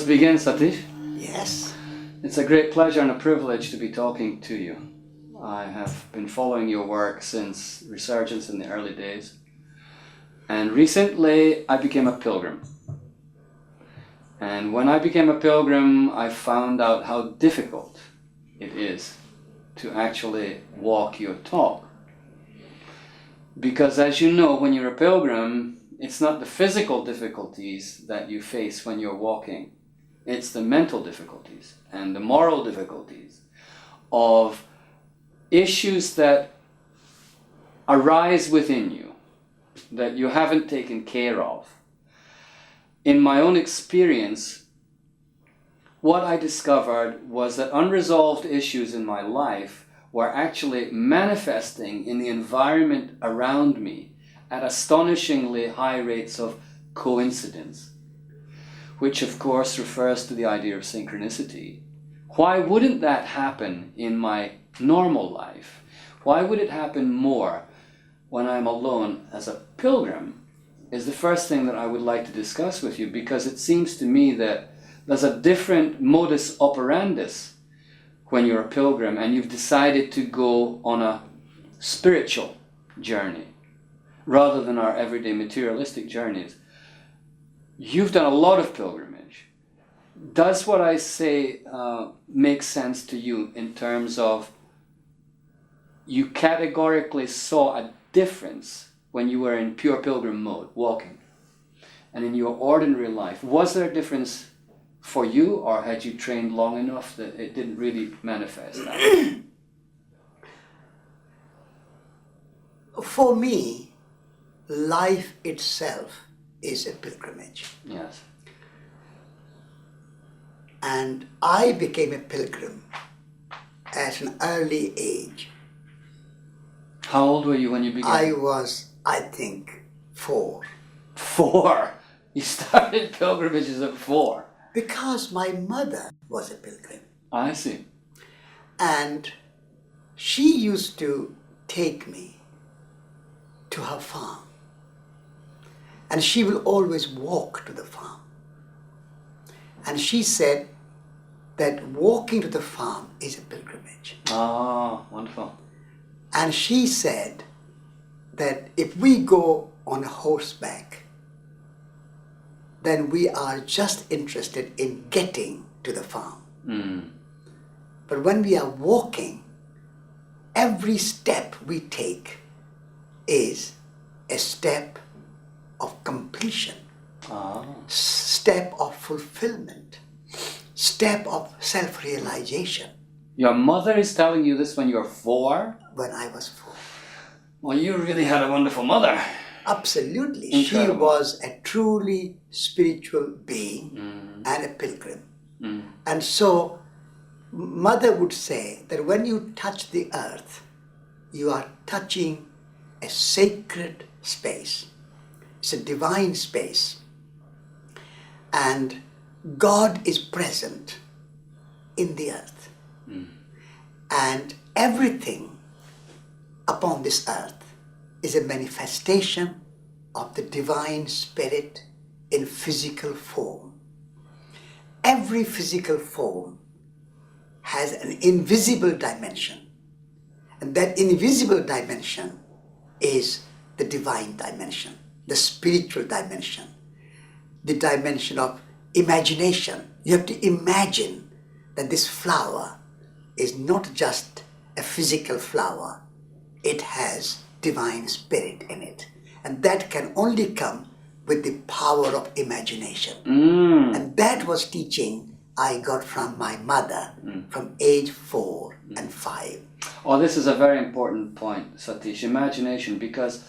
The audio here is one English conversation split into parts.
us begin, Satish. Yes. It's a great pleasure and a privilege to be talking to you. I have been following your work since Resurgence in the early days. And recently I became a pilgrim. And when I became a pilgrim, I found out how difficult it is to actually walk your talk. Because as you know, when you're a pilgrim, it's not the physical difficulties that you face when you're walking. It's the mental difficulties and the moral difficulties of issues that arise within you that you haven't taken care of. In my own experience, what I discovered was that unresolved issues in my life were actually manifesting in the environment around me at astonishingly high rates of coincidence, which of course refers to the idea of synchronicity. Why wouldn't that happen in my normal life? Why would it happen more when I'm alone as a pilgrim? Is the first thing that I would like to discuss with you, because it seems to me that there's a different modus operandus when you're a pilgrim and you've decided to go on a spiritual journey rather than our everyday materialistic journeys. You've done a lot of pilgrimage. Does what I say make sense to you in terms of you categorically saw a difference when you were in pure pilgrim mode, walking, and in your ordinary life? Was there a difference for you, or had you trained long enough that it didn't really manifest that way? For me, life itself is a pilgrimage. Yes. And I became a pilgrim at an early age. How old were you when you began? I was, I think, 4. 4? You started pilgrimages at 4? Because my mother was a pilgrim. I see. And she used to take me to her farm. And she will always walk to the farm. And she said that walking to the farm is a pilgrimage. Ah, wonderful. And she said that if we go on horseback, then we are just interested in getting to the farm. Mm. But when we are walking, every step we take is a step of completion, step of fulfillment, step of self-realization. Your mother is telling you this when you're 4? When I was 4. Well, you really had a wonderful mother. Absolutely. Incredible. She was a truly spiritual being and a pilgrim. And so mother would say that when you touch the earth, you are touching a sacred space. It's a divine space. And God is present in the earth. And everything upon this earth is a manifestation of the divine spirit in physical form. Every physical form has an invisible dimension. And that invisible dimension is the divine dimension, the spiritual dimension, the dimension of imagination. You have to imagine that this flower is not just a physical flower, it has divine spirit in it. And that can only come with the power of imagination. And that was teaching I got from my mother from age 4 and 5. Oh, this is a very important point, Satish, imagination, because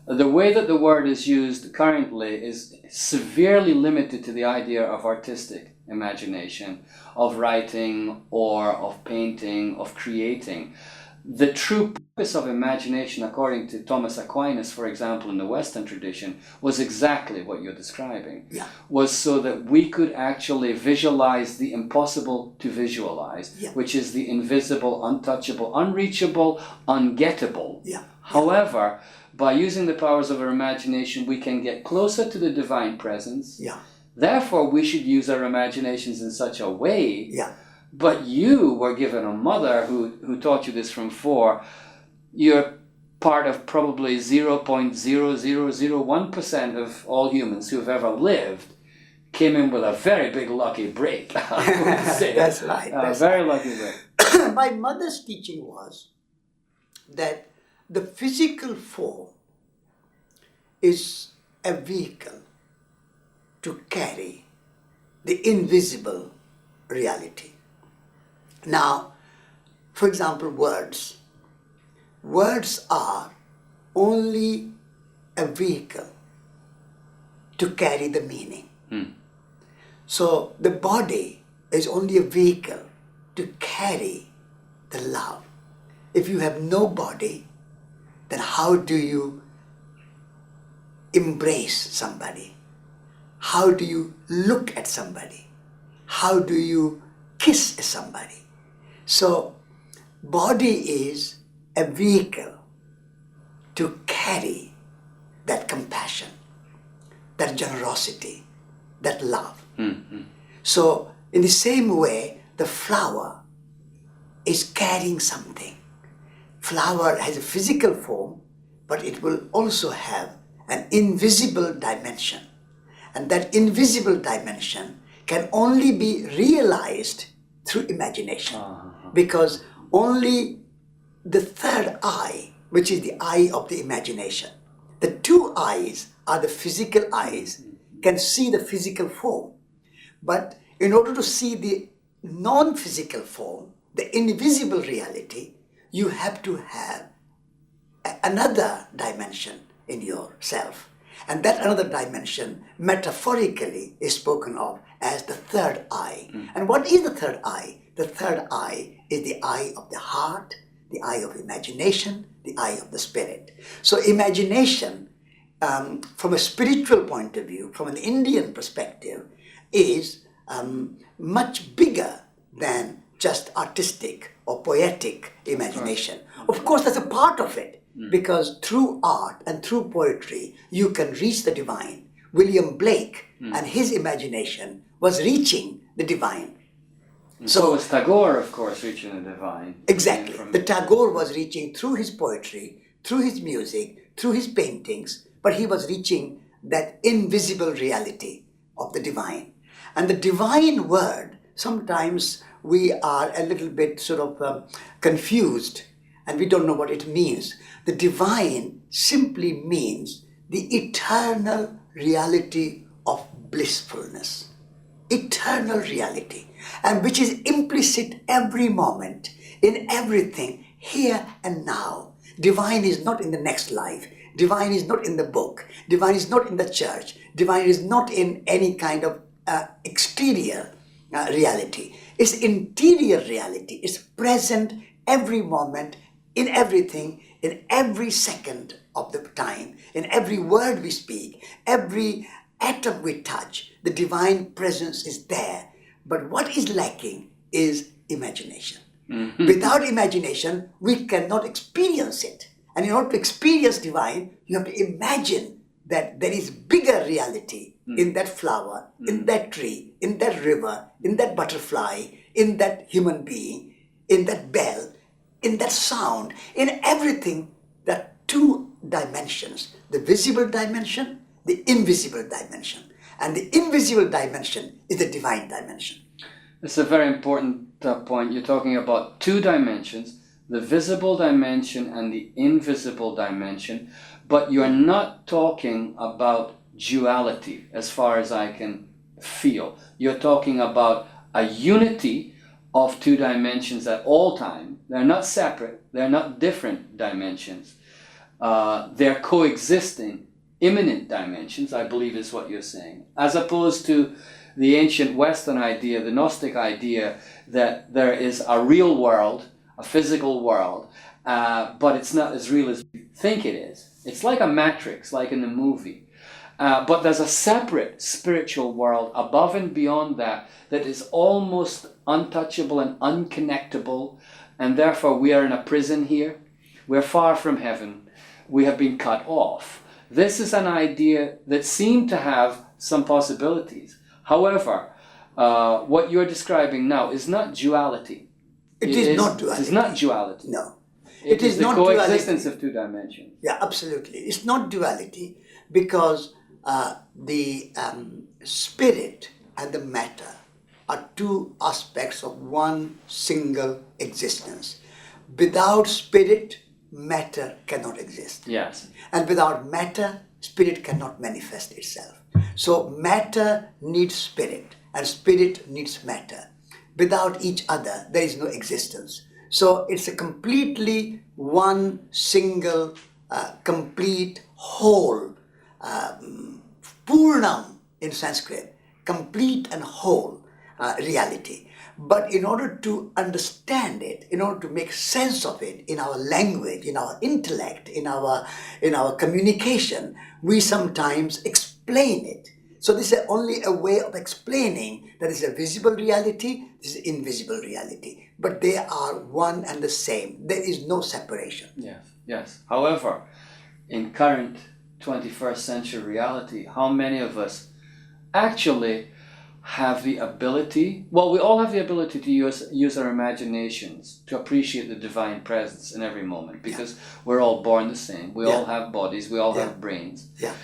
the way that the word is used currently is severely limited to the idea of artistic imagination, of writing or of painting, of creating. The true purpose of imagination, according to Thomas Aquinas, for example, in the Western tradition, was exactly what you're describing. Yeah. Was so that we could actually visualize the impossible to visualize, which is the invisible, untouchable, unreachable, ungettable. Yeah. However, by using the powers of our imagination, we can get closer to the divine presence. Yeah. Therefore, we should use our imaginations in such a way. Yeah. But you were given a mother who taught you this from 4. You're part of probably 0.0001% of all humans who have ever lived came in with a very big lucky break. I would say. That's right. That's very lucky break. My mother's teaching was that the physical form is a vehicle to carry the invisible reality. Now, for example, words. Words are only a vehicle to carry the meaning. So the body is only a vehicle to carry the love. If you have no body, then how do you embrace somebody? How do you look at somebody? How do you kiss somebody? So body is a vehicle to carry that compassion, that generosity, that love. So in the same way, the flower is carrying something. Flower has a physical form, but it will also have an invisible dimension. And that invisible dimension can only be realized through imagination. Because only the third eye, which is the eye of the imagination, the 2 eyes are the physical eyes, can see the physical form. But in order to see the non-physical form, the invisible reality, you have to have another dimension in yourself. And that another dimension, metaphorically, is spoken of as the third eye. And what is the third eye? The third eye is the eye of the heart, the eye of imagination, the eye of the spirit. So imagination, from a spiritual point of view, from an Indian perspective, is much bigger than just artistic or poetic imagination. Of course, that's a part of it, because through art and through poetry, you can reach the divine. William Blake and his imagination was reaching the divine. So was Tagore, of course, reaching the divine. Exactly. The Tagore was reaching through his poetry, through his music, through his paintings, but he was reaching that invisible reality of the divine. And the divine word, sometimes we are a little bit sort of confused and we don't know what it means. The divine simply means the eternal reality of blissfulness. Eternal reality, and which is implicit every moment, in everything, here and now. Divine is not in the next life. Divine is not in the book. Divine is not in the church. Divine is not in any kind of exterior reality. It's interior reality. It's present every moment, in everything, in every second of the time, in every word we speak, every atom we touch. The divine presence is there. But what is lacking is imagination. Without imagination, we cannot experience it. And in order to experience divine, you have to imagine that there is bigger reality in that flower, in that tree, in that river, in that butterfly, in that human being, in that bell, in that sound, in everything. There are 2 dimensions, the visible dimension, the invisible dimension. And the invisible dimension is the divine dimension. It's a very important point. You're talking about 2 dimensions, the visible dimension and the invisible dimension, but you're not talking about duality as far as I can feel. You're talking about a unity of 2 dimensions at all time. They're not separate, they're not different dimensions. They're coexisting, immanent dimensions, I believe is what you're saying, as opposed to the ancient Western idea, the Gnostic idea, that there is a real world, a physical world, but it's not as real as we think it is. It's like a matrix, like in the movie. But there's a separate spiritual world above and beyond that is almost untouchable and unconnectable, and therefore we are in a prison here. We're far from heaven. We have been cut off. This is an idea that seemed to have some possibilities. However, what you're describing now is not duality. It is not duality. It is not duality. No. It is not the coexistence duality. of two dimensions. Yeah, absolutely. It's not duality because the spirit and the matter are two aspects of one single existence. Without spirit, matter cannot exist. Yes. And without matter, spirit cannot manifest itself. So matter needs spirit and spirit needs matter. Without each other, there is no existence. So it's a completely one single, complete, whole, purnam in Sanskrit, complete and whole reality. But in order to understand it, in order to make sense of it in our language, in our intellect, in our communication, we sometimes explain it. So this is only a way of explaining that this is a visible reality, this is invisible reality. But they are one and the same. There is no separation. Yes, yes. However, in current 21st century reality, how many of us actually have the ability, well, we all have the ability to use our imaginations to appreciate the divine presence in every moment, because we're all born the same. We all have bodies, we all have brains. Yeah.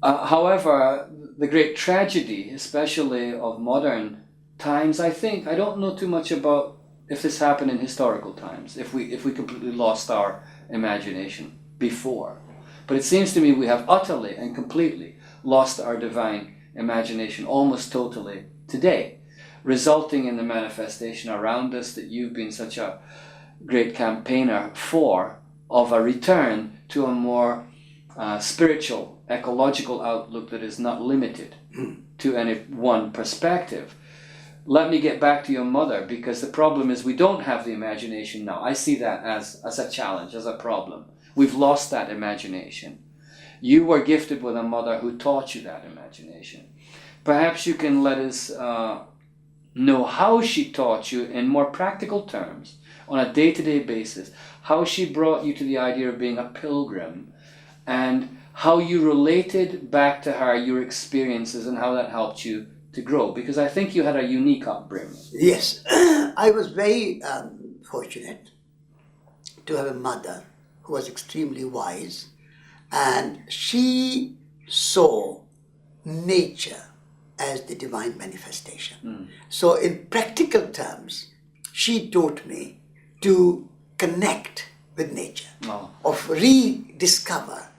However, the great tragedy, especially of modern times, I don't know too much about if this happened in historical times, if we completely lost our imagination before. But it seems to me we have utterly and completely lost our divine imagination almost totally today, resulting in the manifestation around us that you've been such a great campaigner for, of a return to a more spiritual, ecological outlook that is not limited to any one perspective. Let me get back to your mother, because the problem is we don't have the imagination now. I see that as a challenge, as a problem. We've lost that imagination. You were gifted with a mother who taught you that imagination. Perhaps you can let us know how she taught you in more practical terms, on a day-to-day basis, how she brought you to the idea of being a pilgrim, and how you related back to her your experiences and how that helped you to grow. Because I think you had a unique upbringing. Yes, I was very fortunate to have a mother who was extremely wise, and she saw nature as the divine manifestation. So in practical terms, she taught me to connect with nature, of rediscover,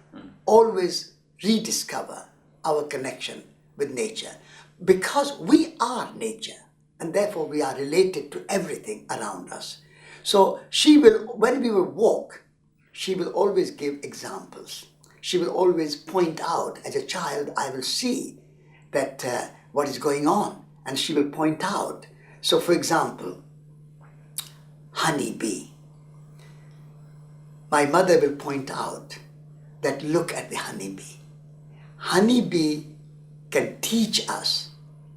always rediscover our connection with nature, because we are nature and therefore we are related to everything around us. So she will, when we will walk, she will always give examples. She will always point out, as a child, I will see that what is going on, and she will point out. So for example, honeybee. My mother will point out that look at the honeybee. Honeybee can teach us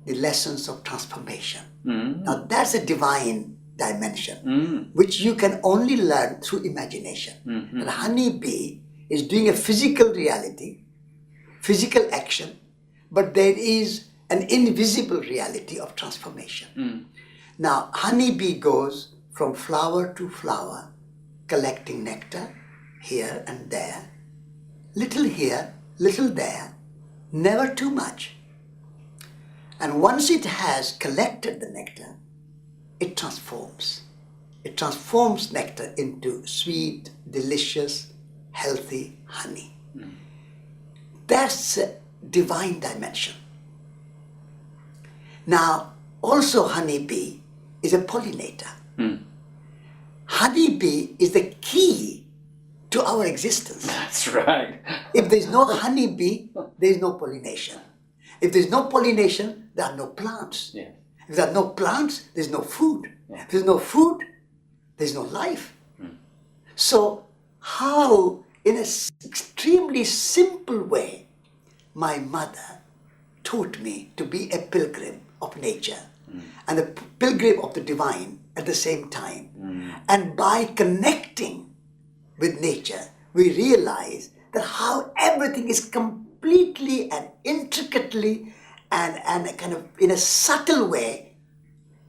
the lessons of transformation. Now that's a divine dimension, which you can only learn through imagination. The honeybee is doing a physical reality, physical action, but there is an invisible reality of transformation. Now, honeybee goes from flower to flower, collecting nectar here and there, little here, little there, never too much. And once it has collected the nectar, it transforms. It transforms nectar into sweet, delicious, healthy honey. That's a divine dimension. Now, also honeybee is a pollinator. Honeybee is the key to our existence. That's right. If there's no honeybee, there's no pollination. If there's no pollination, there are no plants. Yeah. If there are no plants, there's no food. Yeah. If there's no food, there's no life. So how, in an extremely simple way, my mother taught me to be a pilgrim of nature and a pilgrim of the divine at the same time. And by connecting with nature, we realize that how everything is completely and intricately and kind of in a subtle way,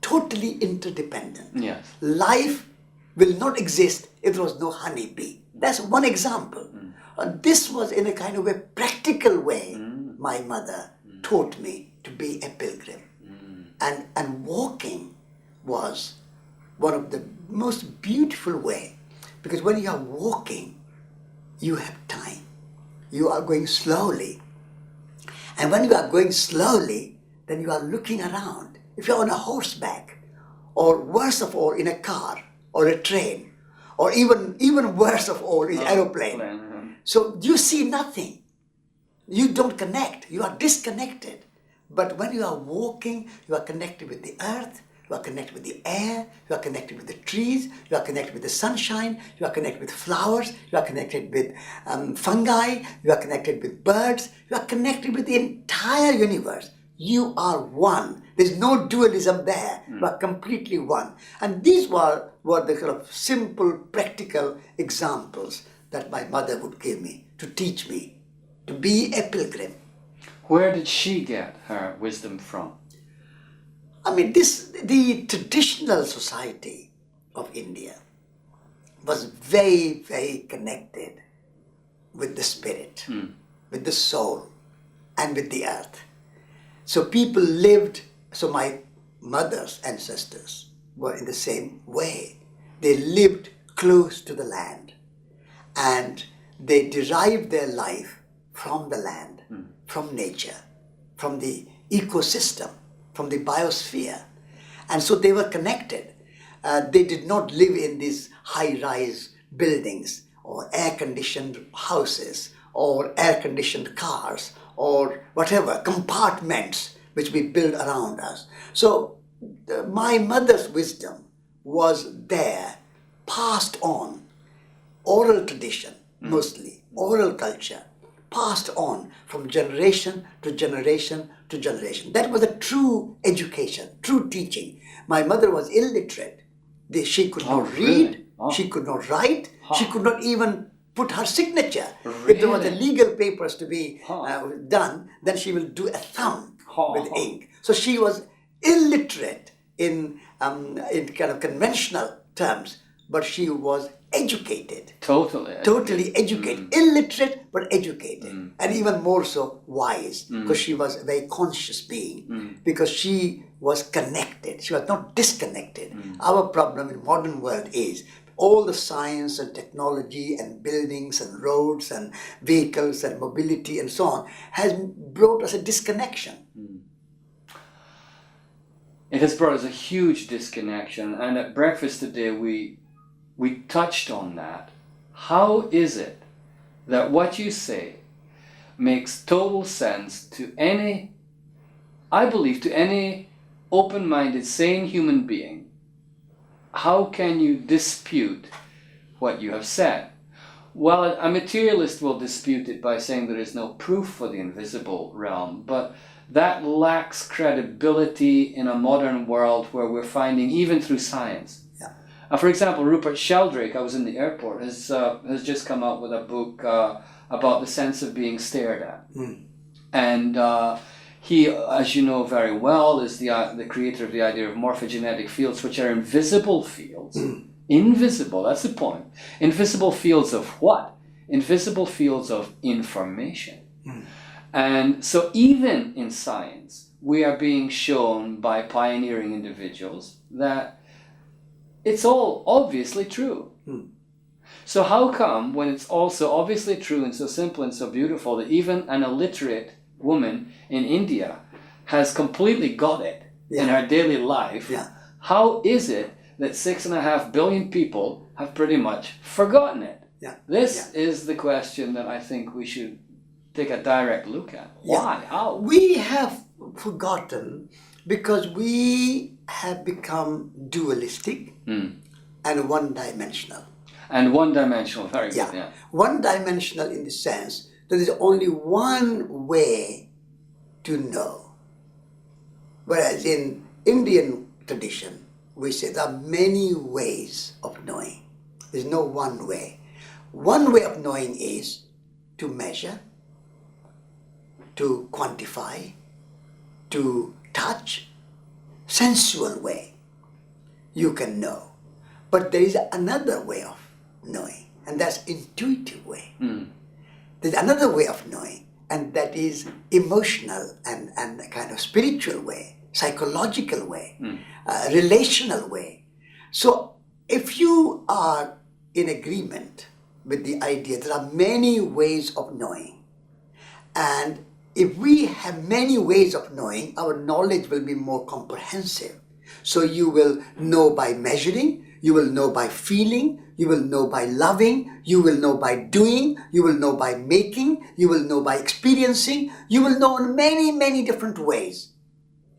totally interdependent. Yes. Life will not exist if there was no honeybee. That's one example. This was in a kind of a practical way my mother taught me to be a pilgrim. And walking was one of the most beautiful way, because when you are walking, you have time. You are going slowly. And when you are going slowly, then you are looking around. If you're on a horseback, or worse of all, in a car, or a train, or even worse of all, is aeroplane. So you see nothing. You don't connect. You are disconnected. But when you are walking, you are connected with the earth, you are connected with the air, you are connected with the trees, you are connected with the sunshine, you are connected with flowers, you are connected with fungi, you are connected with birds, you are connected with the entire universe. You are one. There's no dualism there. You are completely one. And these were the sort of simple, practical examples that my mother would give me to teach me to be a pilgrim. Where did she get her wisdom from? I mean, the traditional society of India was very, very connected with the spirit, with the soul, and with the earth. So people lived, so my mother's ancestors were in the same way. They lived close to the land, and they derived their life from the land, from nature, from the ecosystem, from the biosphere. And so they were connected. They did not live in these high-rise buildings or air-conditioned houses or air-conditioned cars or whatever, compartments which we build around us. So my mother's wisdom was there, passed on, oral tradition mostly, oral culture, passed on from generation to generation to generation. That was a true education, true teaching. My mother was illiterate. She could not read, she could not write, she could not even put her signature. Really? If there was a legal papers to be done, then she will do a thumb with ink. So she was illiterate in kind of conventional terms, but she was educated. Totally educated. Illiterate, but educated. And even more so, wise. Because she was a very conscious being. Because she was connected. She was not disconnected. Our problem in modern world is all the science and technology and buildings and roads and vehicles and mobility and so on has brought us a disconnection. It has brought us a huge disconnection. And at breakfast today, we touched on that. How is it that what you say makes total sense to any, I believe, to any open-minded, sane human being? How can you dispute what you have said? Well, a materialist will dispute it by saying there is no proof for the invisible realm, but that lacks credibility in a modern world where we're finding, even through science. For example, Rupert Sheldrake, I was in the airport, has just come out with a book about the sense of being stared at. And he, as you know very well, is the creator of the idea of morphogenetic fields, which are invisible fields. Invisible, that's the point. Invisible fields of what? Invisible fields of information. And so even in science, we are being shown by pioneering individuals that it's all obviously true. So how come, when it's also obviously true and so simple and so beautiful, that even an illiterate woman in India has completely got it in her daily life, how is it that 6.5 billion people have pretty much forgotten it? This is the question that I think we should take a direct look at. Why? How? We have forgotten because we have become dualistic and one-dimensional. And one-dimensional, very good. Yeah. One-dimensional in the sense that there's only one way to know. Whereas in Indian tradition, we say there are many ways of knowing. There's no one way. One way of knowing is to measure, to quantify, to touch, sensual way, you can know. But there is another way of knowing, and that's intuitive way. There's another way of knowing, and that is emotional and a kind of spiritual way, psychological way, relational way. So if you are in agreement with the idea there are many ways of knowing, and if we have many ways of knowing, our knowledge will be more comprehensive. So you will know by measuring, you will know by feeling, you will know by loving, you will know by doing, you will know by making, you will know by experiencing, you will know in many, many different ways.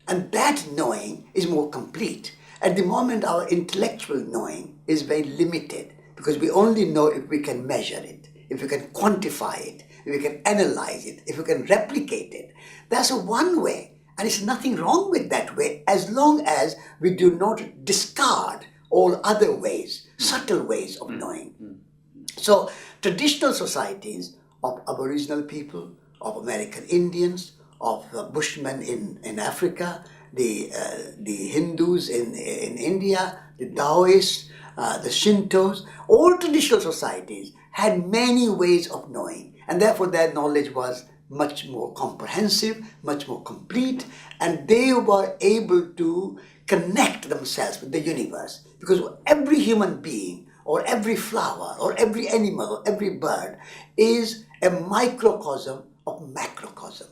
And that knowing is more complete. At the moment, our intellectual knowing is very limited because we only know if we can measure it, if we can quantify it, if we can analyze it, if we can replicate it. That's one way. And there's nothing wrong with that way as long as we do not discard all other ways, subtle ways of knowing. So traditional societies of Aboriginal people, of American Indians, of Bushmen in Africa, the Hindus in India, the Taoists, the Shintos, all traditional societies had many ways of knowing, and therefore their knowledge was much more comprehensive, much more complete, and they were able to connect themselves with the universe. Because every human being, or every flower, or every animal, or every bird is a microcosm of macrocosm.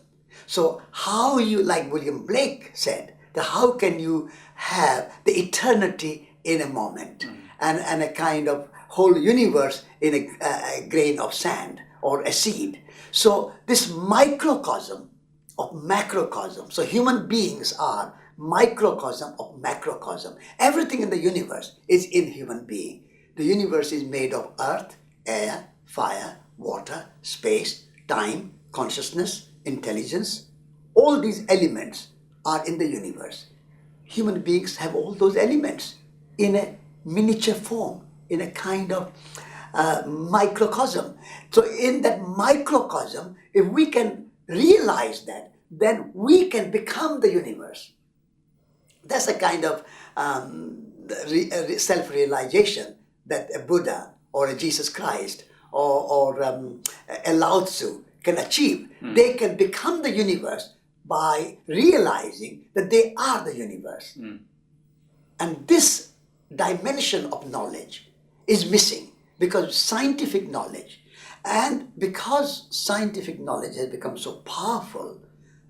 So how you, like William Blake said, that how can you have the eternity in a moment and a kind of whole universe in a grain of sand or a seed? So this microcosm of macrocosm, so human beings are microcosm of macrocosm. Everything in the universe is in human being. The universe is made of earth, air, fire, water, space, time, consciousness, intelligence. All these elements are in the universe. Human beings have all those elements in a miniature form, in a kind of microcosm. So in that microcosm, if we can realize that, then we can become the universe. That's a kind of self-realization that a Buddha or a Jesus Christ or a Lao Tzu can achieve. They can become the universe by realizing that they are the universe. And this dimension of knowledge is missing because scientific knowledge, and because scientific knowledge has become so powerful,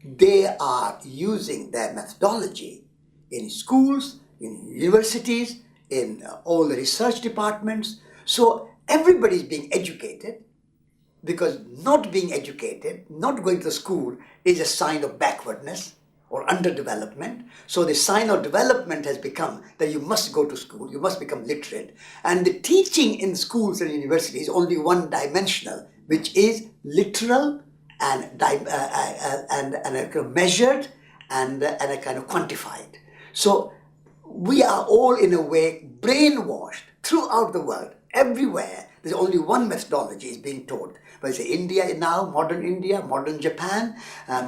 they are using their methodology in schools, in universities, in all the research departments. So everybody is being educated, because not being educated, not going to school is a sign of backwardness or underdevelopment. So the sign of development has become that you must go to school, you must become literate. And the teaching in schools and universities is only one dimensional, which is literal and measured and a kind of quantified. So we are all in a way brainwashed throughout the world, everywhere. There's only one methodology is being taught. But it's India now, modern Japan,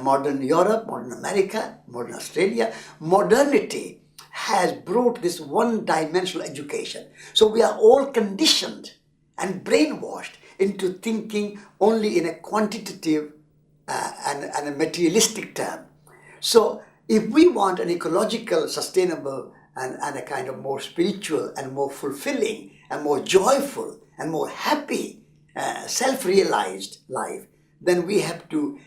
modern Europe, modern America, modern Australia. Modernity has brought this one-dimensional education. So we are all conditioned and brainwashed into thinking only in a quantitative and a materialistic term. So if we want an ecological, sustainable, and a kind of more spiritual and more fulfilling and more joyful and more happy, self-realized life, then we have to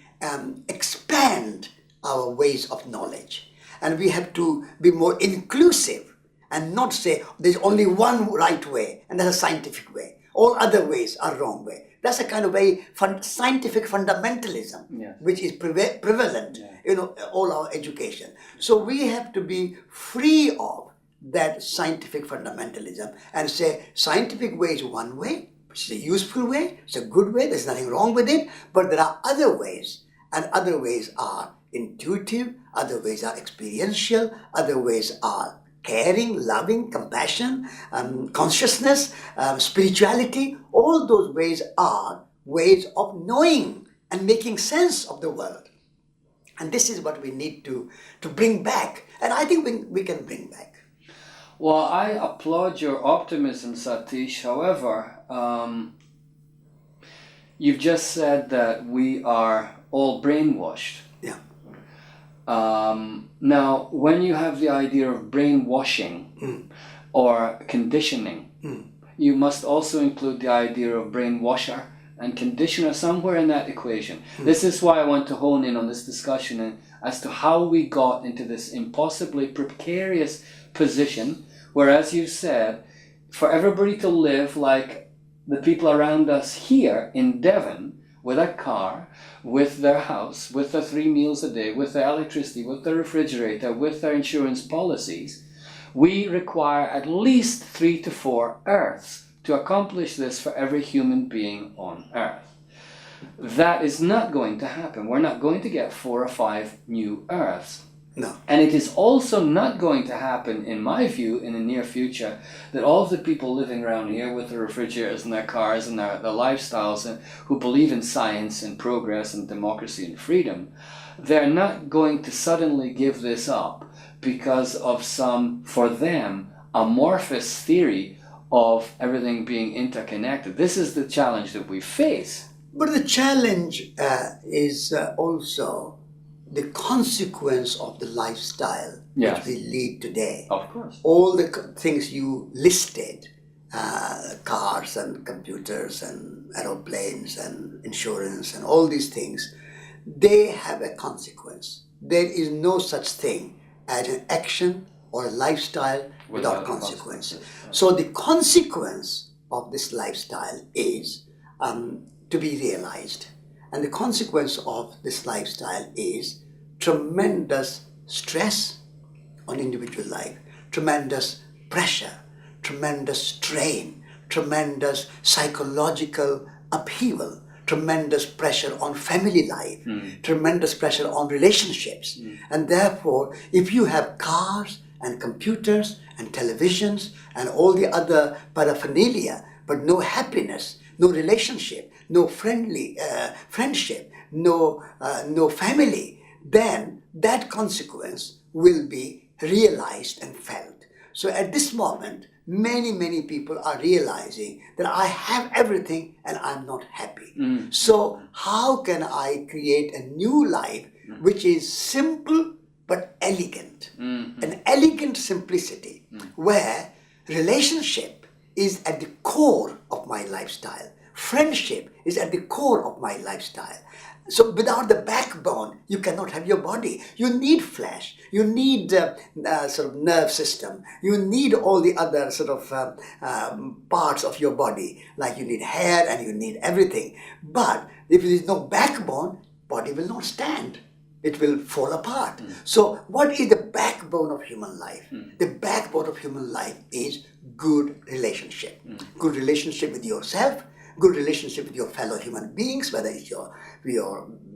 expand our ways of knowledge. And we have to be more inclusive and not say there's only one right way and that's a scientific way. All other ways are wrong way. That's a kind of a scientific fundamentalism, which is prevalent in all our education. So we have to be free of that scientific fundamentalism and say scientific way is one way, which is a useful way, it's a good way, there's nothing wrong with it, but there are other ways, and other ways are intuitive, other ways are experiential, other ways are caring, loving, compassion, consciousness, spirituality. All those ways are ways of knowing and making sense of the world. And this is what we need to bring back. And I think we can bring back. Well, I applaud your optimism, Satish. However, you've just said that we are all brainwashed. Yeah. Now, when you have the idea of brainwashing or conditioning, you must also include the idea of brainwasher and conditioner somewhere in that equation. This is why I want to hone in on this discussion as to how we got into this impossibly precarious position where, as you said, for everybody to live like the people around us here in Devon, with a car, with their house, with their 3 meals a day, with their electricity, with their refrigerator, with their insurance policies, we require at least 3 to 4 Earths to accomplish this for every human being on Earth. That is not going to happen. We're not going to get 4 or 5 new Earths. No. And it is also not going to happen, in my view, in the near future, that all of the people living around here with their refrigerators and their cars and their lifestyles and who believe in science and progress and democracy and freedom, they're not going to suddenly give this up because of some, for them, amorphous theory of everything being interconnected. This is the challenge that we face. But the challenge is also the consequence of the lifestyle which we lead today. Of course. All the things you listed, cars and computers and aeroplanes and insurance and all these things, they have a consequence. There is no such thing as an action or a lifestyle without consequence. So the consequence of this lifestyle is to be realized. And the consequence of this lifestyle is tremendous stress on individual life, tremendous pressure, tremendous strain, tremendous psychological upheaval, tremendous pressure on family life, tremendous pressure on relationships. And therefore, if you have cars and computers and televisions and all the other paraphernalia, but no happiness, no relationship, no friendship, no family, then that consequence will be realized and felt. So at this moment, many people are realizing that I have everything and I'm not happy. So how can I create a new life which is simple but elegant? An elegant simplicity where relationship is at the core of my lifestyle. Friendship is at the core of my lifestyle. So without the backbone, you cannot have your body. You need flesh. You need sort of nerve system. You need all the other sort of parts of your body. Like you need hair and you need everything. But if there is no backbone, body will not stand. It will fall apart. So what is the backbone of human life? The backbone of human life is good relationship. Good relationship with yourself, good relationship with your fellow human beings, whether it's your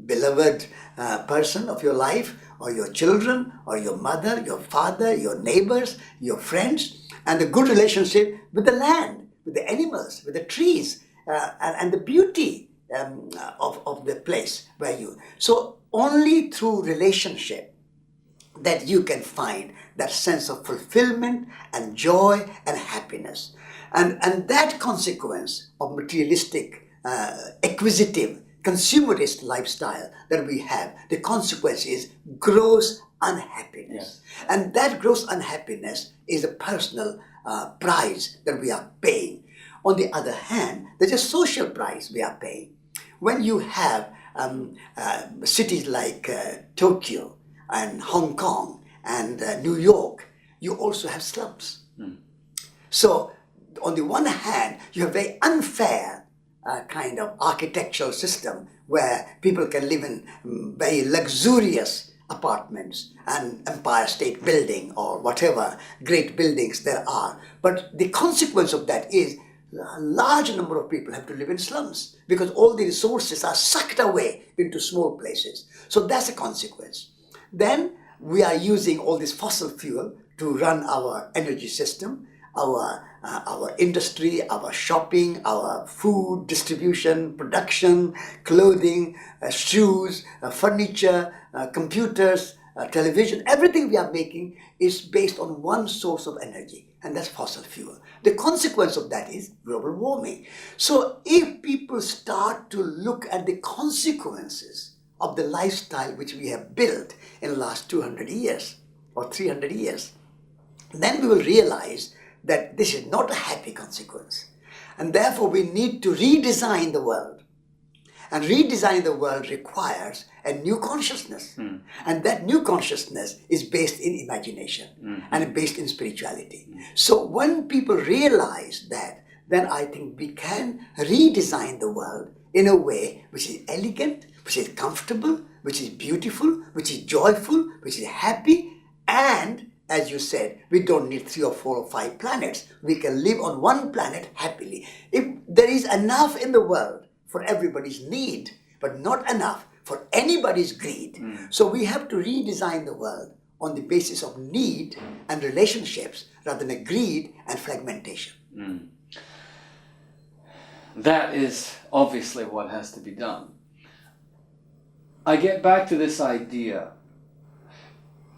beloved person of your life, or your children, or your mother, your father, your neighbors, your friends, and the good relationship with the land, with the animals, with the trees, and the beauty of the place where you. So only through relationship that you can find that sense of fulfillment and joy and happiness. And that consequence of materialistic, acquisitive, consumerist lifestyle that we have, the consequence is gross unhappiness. Yes. And that gross unhappiness is a personal price that we are paying. On the other hand, there's a social price we are paying. When you have cities like Tokyo and Hong Kong and New York, you also have slums. So on the one hand, you have very unfair kind of architectural system where people can live in very luxurious apartments and Empire State Building or whatever great buildings there are. But the consequence of that is a large number of people have to live in slums because all the resources are sucked away into small places. So that's a consequence. Then we are using all this fossil fuel to run our energy system, our our industry, our shopping, our food distribution, production, clothing, shoes, furniture, computers, television, everything we are making is based on one source of energy, and that's fossil fuel. The consequence of that is global warming. So if people start to look at the consequences of the lifestyle which we have built in the last 200 years or 300 years, then we will realize that this is not a happy consequence. And therefore we need to redesign the world. And redesigning the world requires a new consciousness. And that new consciousness is based in imagination and based in spirituality. So when people realize that, then I think we can redesign the world in a way which is elegant, which is comfortable, which is beautiful, which is joyful, which is happy, and as you said, we don't need 3 or 4 or 5 planets. We can live on one planet happily. If there is enough in the world for everybody's need, but not enough for anybody's greed. So we have to redesign the world on the basis of need and relationships rather than greed and fragmentation. That is obviously what has to be done. I get back to this idea.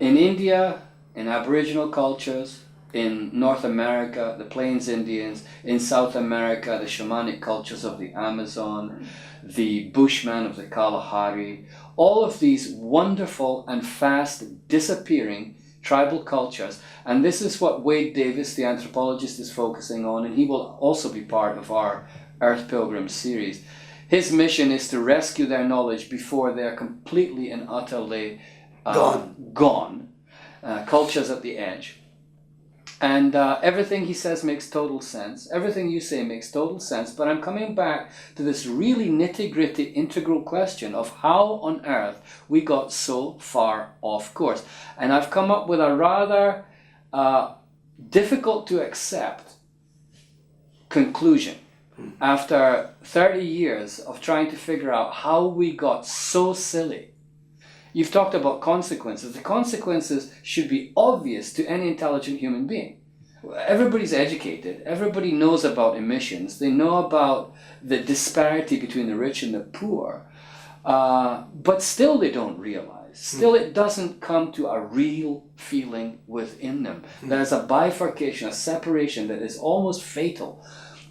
In India, in Aboriginal cultures, in North America, the Plains Indians, in South America, the shamanic cultures of the Amazon, the Bushmen of the Kalahari, all of these wonderful and fast disappearing tribal cultures. And this is what Wade Davis, the anthropologist, is focusing on, and he will also be part of our Earth Pilgrims series. His mission is to rescue their knowledge before they're completely and utterly gone. Cultures at the edge. And everything he says makes total sense. Everything you say makes total sense. But I'm coming back to this really nitty-gritty integral question of how on earth we got so far off course. And I've come up with a rather difficult to accept conclusion after 30 years of trying to figure out how we got so silly. You've talked about consequences. The consequences should be obvious to any intelligent human being. Everybody's educated. Everybody knows about emissions. They know about the disparity between the rich and the poor. But still they don't realize. Still it doesn't come to a real feeling within them. There's a bifurcation, a separation that is almost fatal.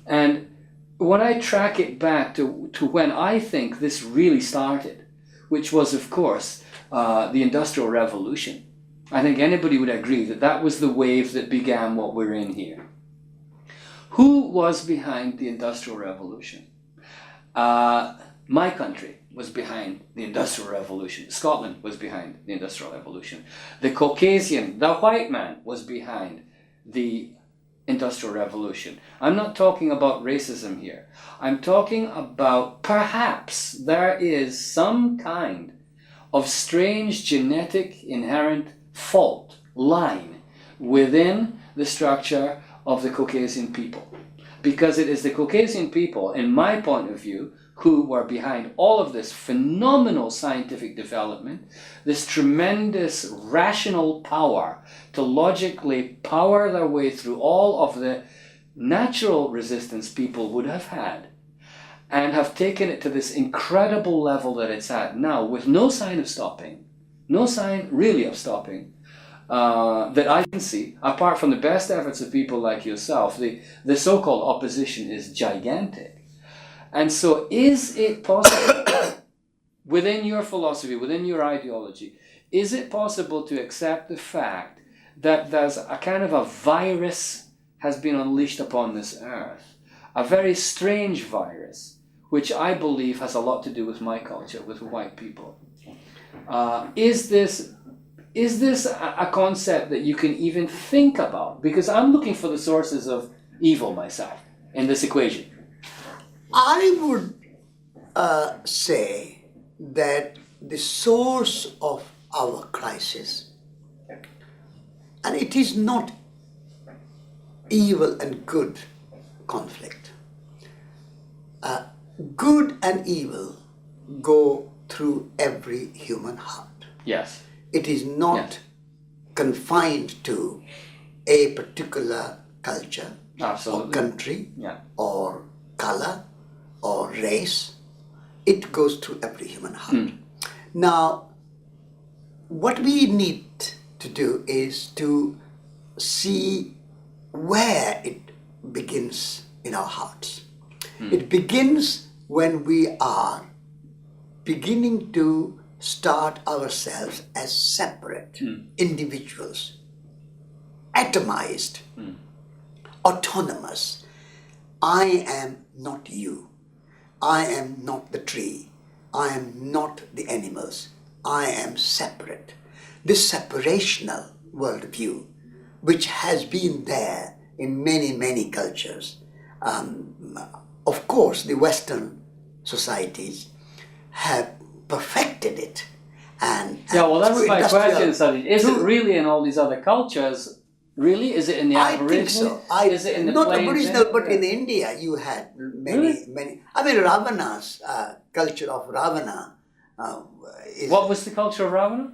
And when I track it back to when I think this really started, which was, of course, the Industrial Revolution. I think anybody would agree that that was the wave that began what we're in here. Who was behind the Industrial Revolution? My country was behind the Industrial Revolution. Scotland was behind the Industrial Revolution. The Caucasian, the white man, was behind the Industrial Revolution. I'm not talking about racism here. I'm talking about perhaps there is some kind of strange genetic inherent fault line within the structure of the Caucasian people. Because it is the Caucasian people, in my point of view, who were behind all of this phenomenal scientific development, this tremendous rational power to logically power their way through all of the natural resistance people would have had, and have taken it to this incredible level that it's at now, with no sign of stopping, no sign really of stopping, that I can see, apart from the best efforts of people like yourself. The so-called opposition is gigantic. And so is it possible, within your philosophy, within your ideology, is it possible to accept the fact that there's a kind of a virus has been unleashed upon this earth, a very strange virus, which I believe has a lot to do with my culture, with white people? Is this a concept that you can even think about? Because I'm looking for the sources of evil myself in this equation. I would say that the source of our crisis, and it is not evil and good conflict. Good and evil go through every human heart. Yes. It is not confined to a particular culture, Absolutely. or country, Yeah. or color, or race. It goes through every human heart. Now, what we need to do is to see where it begins in our hearts. It begins when we are beginning to start ourselves as separate individuals, atomized, autonomous. I am not you. I am not the tree. I am not the animals. I am separate. This separational worldview, which has been there in many, many cultures, of course, the Western societies have perfected it. And Yeah, well, that's through my question, industrial- Satish. Is it really in all these other cultures? Really? Is it in the I Aboriginal? think so. Is it in the Not plains? Aboriginal, but in India you had Really? many. I mean, Ravana's culture of Ravana is. What was the culture of Ravana?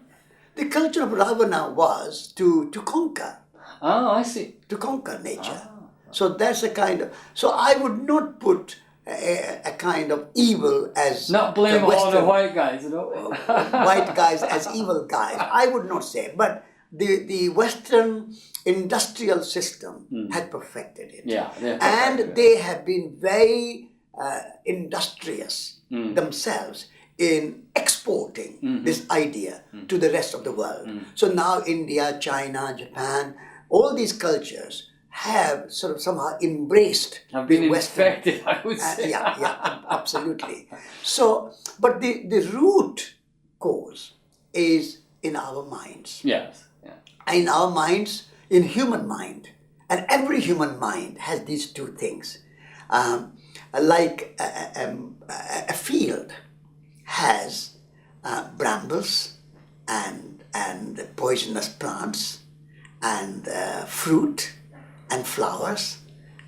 The culture of Ravana was to conquer, Oh, I see. to conquer nature. So that's a kind of. So I would not put a kind of evil as Not blame the all the Western white guys, you know? white guys as evil guys. I would not say, but the Western industrial system had perfected it. Yeah, and they have been very industrious themselves in exporting this idea to the rest of the world. So now India, China, Japan, all these cultures have sort of somehow embraced Have been the Western. infected, I would say. Yeah, absolutely. So, but the root cause is in our minds. Yes. Yeah. In our minds, in human mind. And every human mind has these two things. Like a field has brambles and poisonous plants and fruit and flowers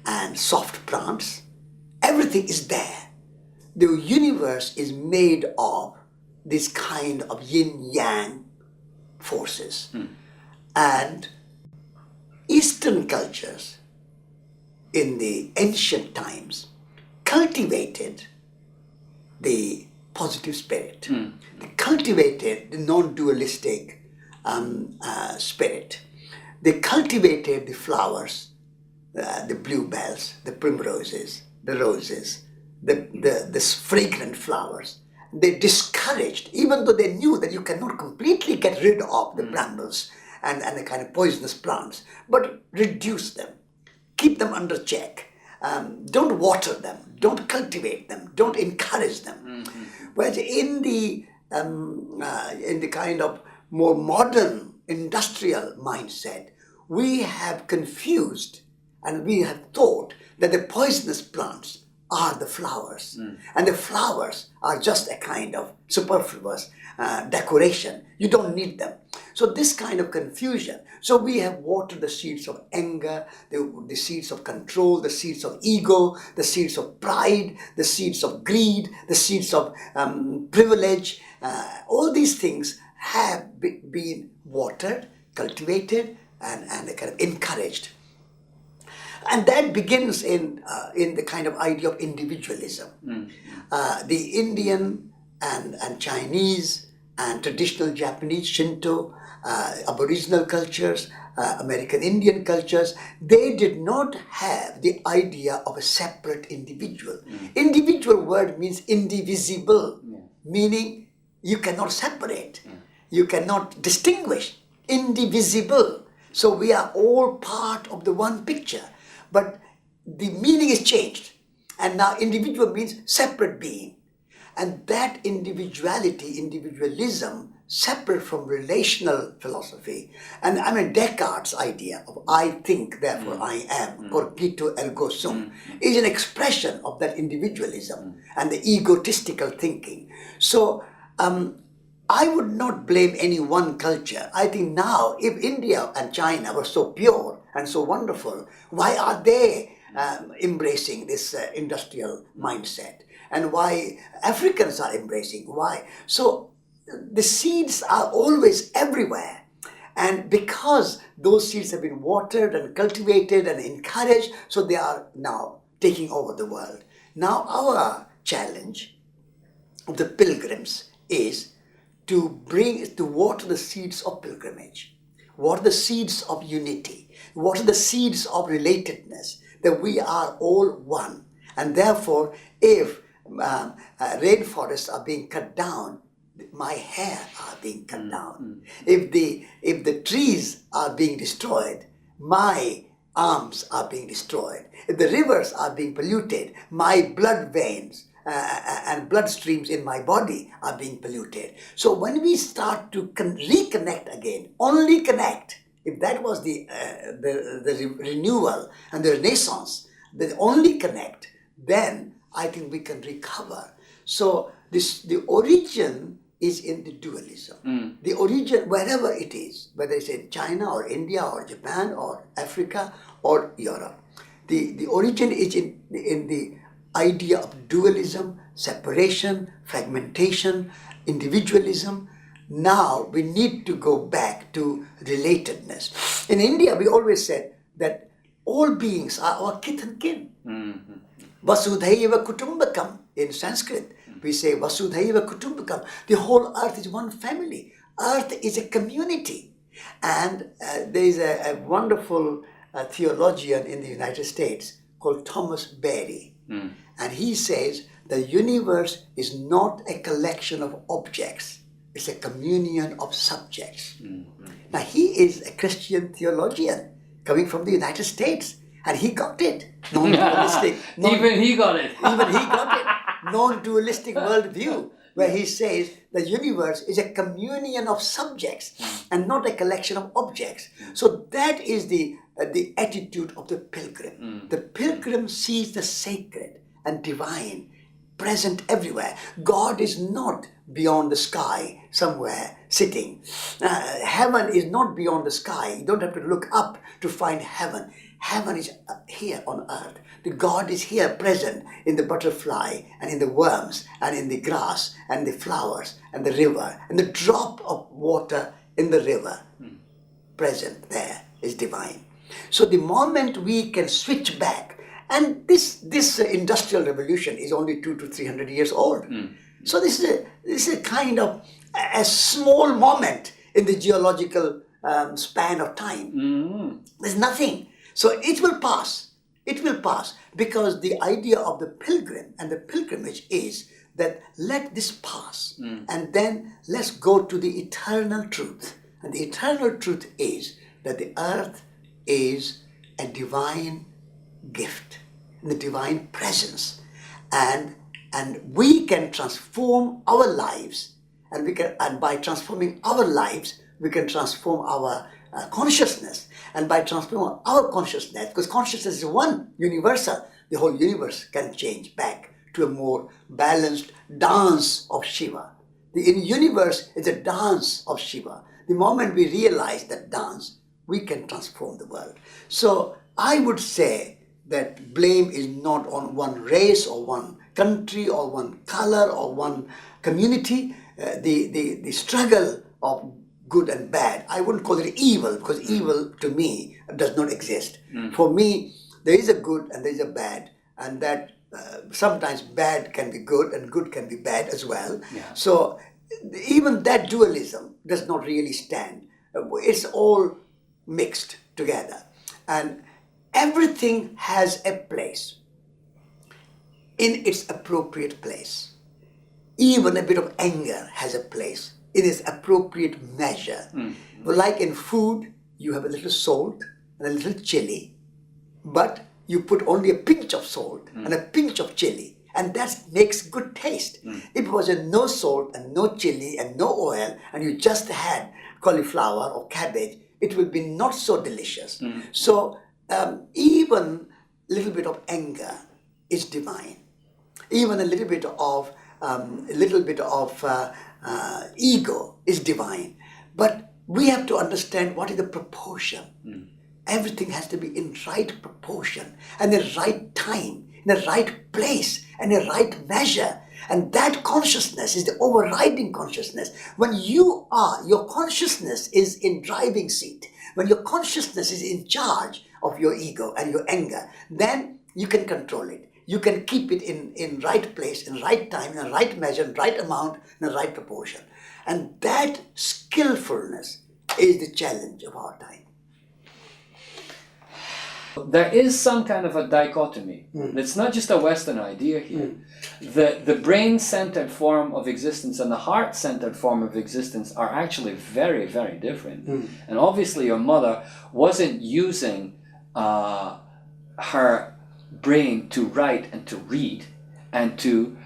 and soft plants. Everything is there. The universe is made of this kind of yin-yang forces. And Eastern cultures in the ancient times cultivated the positive spirit. They cultivated the non-dualistic spirit. They cultivated the flowers, the bluebells, the primroses, the roses, the fragrant flowers. They discouraged, even though they knew that you cannot completely get rid of the brambles and the kind of poisonous plants, but reduce them, keep them under check. Don't water them, don't cultivate them, don't encourage them. Whereas in the kind of more modern industrial mindset, we have confused and we have thought that the poisonous plants are the flowers, and the flowers are just a kind of superfluous decoration. You don't need them. So this kind of confusion. So we have watered the seeds of anger, the seeds of control, the seeds of ego, the seeds of pride, the seeds of greed, the seeds of privilege. All these things have been watered, cultivated, and kind of encouraged. And that begins in the kind of idea of individualism. The Indian and Chinese and traditional Japanese Shinto, Aboriginal cultures, American Indian cultures, they did not have the idea of a separate individual. Individual word means indivisible, meaning you cannot separate, you cannot distinguish. Indivisible. So we are all part of the one picture. But the meaning is changed. And now individual means separate being. And that individuality, individualism, separate from relational philosophy. And I mean Descartes' idea of I think, therefore I am, cogito ergo sum, is an expression of that individualism and the egotistical thinking. So I would not blame any one culture. I think now, if India and China were so pure and so wonderful, why are they embracing this industrial mindset? And why Africans are embracing? Why? So the seeds are always everywhere. And because those seeds have been watered and cultivated and encouraged, so they are now taking over the world. Now our challenge of the pilgrims is to water the seeds of pilgrimage, water the seeds of unity, water the seeds of relatedness, that we are all one. And therefore, if rainforests are being cut down, my hair are being cut down. If the trees are being destroyed, my arms are being destroyed. If the rivers are being polluted, my blood veins and blood streams in my body are being polluted. So when we start to reconnect again, only connect, if that was the renewal and the renaissance, the only connect, then I think we can recover. So the origin is in the dualism. The origin, wherever it is, whether it's in China or India or Japan or Africa or Europe, the origin is in the idea of dualism, separation, fragmentation, individualism. Now we need to go back to relatedness. In India, we always said that all beings are our kith and kin. Vasudhaiva Kutumbakam. In Sanskrit, we say Vasudhaiva Kutumbakam. The whole earth is one family. Earth is a community. And there is a wonderful theologian in the United States called Thomas Berry. And he says the universe is not a collection of objects. It's a communion of subjects. Now he is a Christian theologian coming from the United States. And he got it. Non-dualistic. Even he got it. Even he got it. Non-dualistic worldview, where he says the universe is a communion of subjects and not a collection of objects. So that is the attitude of the pilgrim. The pilgrim sees the sacred and divine present everywhere. God is not beyond the sky somewhere sitting. Heaven is not beyond the sky. You don't have to look up to find heaven. Heaven is here on earth. The God is here present in the butterfly and in the worms and in the grass and the flowers and the river and the drop of water in the river. Present there is divine. So the moment we can switch back, and this industrial revolution is only 200 to 300 years old. So this is a kind of a small moment in the geological span of time. There's nothing. So it will pass. It will pass, because the idea of the pilgrim and the pilgrimage is that let this pass and then let's go to the eternal truth. And the eternal truth is that the earth is a divine gift, the divine presence, and we can transform our lives, and by transforming our lives we can transform our consciousness, and by transforming our consciousness, because consciousness is one, universal, the whole universe can change back to a more balanced dance of Shiva. The universe is a dance of Shiva. The moment we realize that dance, we can transform the world. So I would say that blame is not on one race or one country or one color or one community. The struggle of good and bad, I wouldn't call it evil, because evil to me does not exist. For me, there is a good and there is a bad, and that sometimes bad can be good and good can be bad as well. So even that dualism does not really stand. It's all mixed together, and everything has a place in its appropriate place. Even a bit of anger has a place in its appropriate measure. Like in food, you have a little salt and a little chili, but you put only a pinch of salt and a pinch of chili, and that makes good taste. If it was a no salt and no chili and no oil, and you just had cauliflower or cabbage, it will be not so delicious. So even a little bit of anger is divine. Even a little bit of ego is divine. But we have to understand what is the proportion. Everything has to be in right proportion and the right time, in the right place and the right measure. And that consciousness is the overriding consciousness. When your consciousness is in driving seat, When your consciousness is in charge of your ego and your anger, then you can control it. You can keep it in right place, in right time, in right measure, in right amount, in the right proportion. And that skillfulness is the challenge of our time. There is some kind of a dichotomy. It's not just a Western idea here. The brain-centered form of existence and the heart-centered form of existence are actually very, very different. And obviously your mother wasn't using her brain to write and to read and to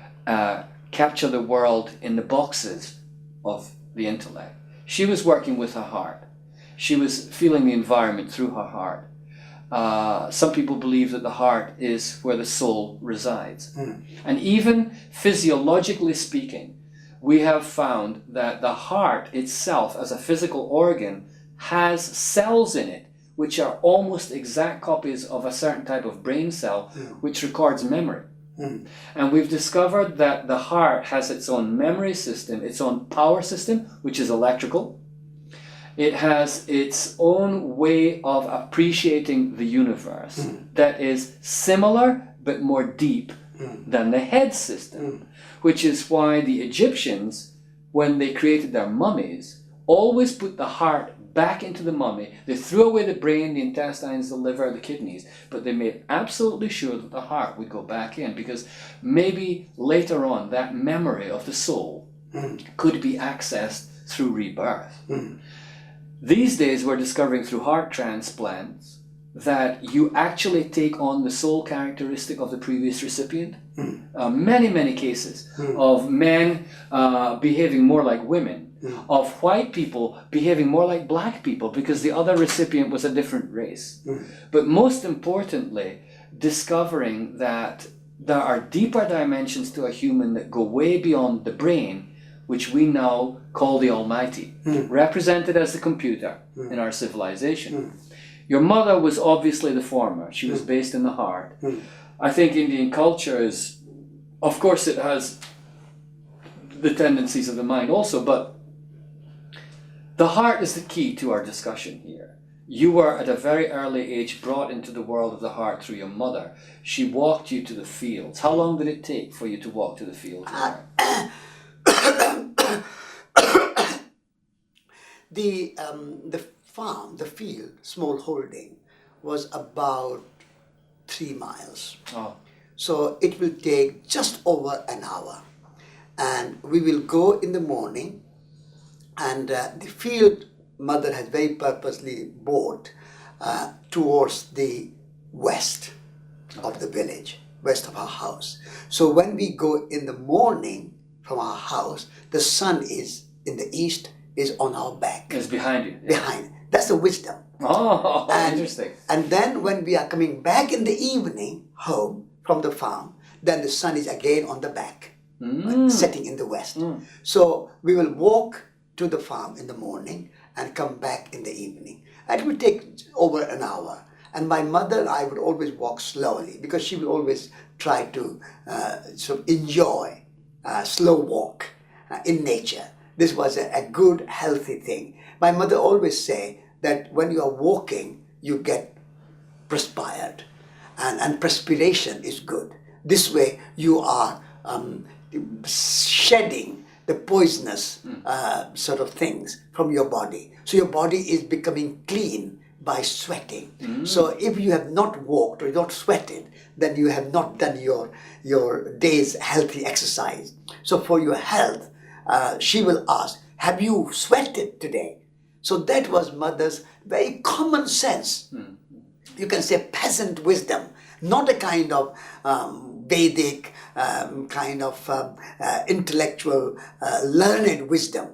capture the world in the boxes of the intellect. She was working with her heart. She was feeling the environment through her heart. Some people believe that the heart is where the soul resides. And even physiologically speaking, we have found that the heart itself as a physical organ has cells in it which are almost exact copies of a certain type of brain cell which records memory. And we've discovered that the heart has its own memory system, its own power system, which is electrical. It has its own way of appreciating the universe that is similar but more deep than the head system, which is why the Egyptians, when they created their mummies, always put the heart back into the mummy. They threw away the brain, the intestines, the liver, the kidneys, but they made absolutely sure that the heart would go back in, because maybe later on that memory of the soul could be accessed through rebirth. These days we're discovering through heart transplants that you actually take on the soul characteristic of the previous recipient. Many cases of men behaving more like women, of white people behaving more like black people because the other recipient was a different race. But most importantly, discovering that there are deeper dimensions to a human that go way beyond the brain, which we now call the Almighty, represented as the computer in our civilization. Your mother was obviously the former. She was based in the heart. I think Indian culture is, of course it has the tendencies of the mind also, but the heart is the key to our discussion here. You were at a very early age brought into the world of the heart through your mother. She walked you to the fields. How long did it take for you to walk to the fields? The farm, the field, small holding, was about 3 miles. So it will take just over an hour. And we will go in the morning, and the field mother has very purposely bought towards the west of the village, west of our house. So when we go in the morning from our house, the sun is in the east, is on our back. It's behind you. Behind. That's the wisdom. Interesting. And then when we are coming back in the evening home from the farm, then the sun is again on the back, setting in the west. So we will walk to the farm in the morning and come back in the evening. And it will take over an hour. And my mother, I would always walk slowly because she would always try to sort of enjoy a slow walk in nature. This was a good, healthy thing. My mother always say that when you are walking, you get perspired. And perspiration is good. This way you are shedding the poisonous sort of things from your body. So your body is becoming clean by sweating. So if you have not walked or not sweated, then you have not done your day's healthy exercise. So for your health, she will ask, have you sweated today? So that was mother's very common sense. You can say peasant wisdom, not a kind of Vedic, kind of intellectual, learned wisdom.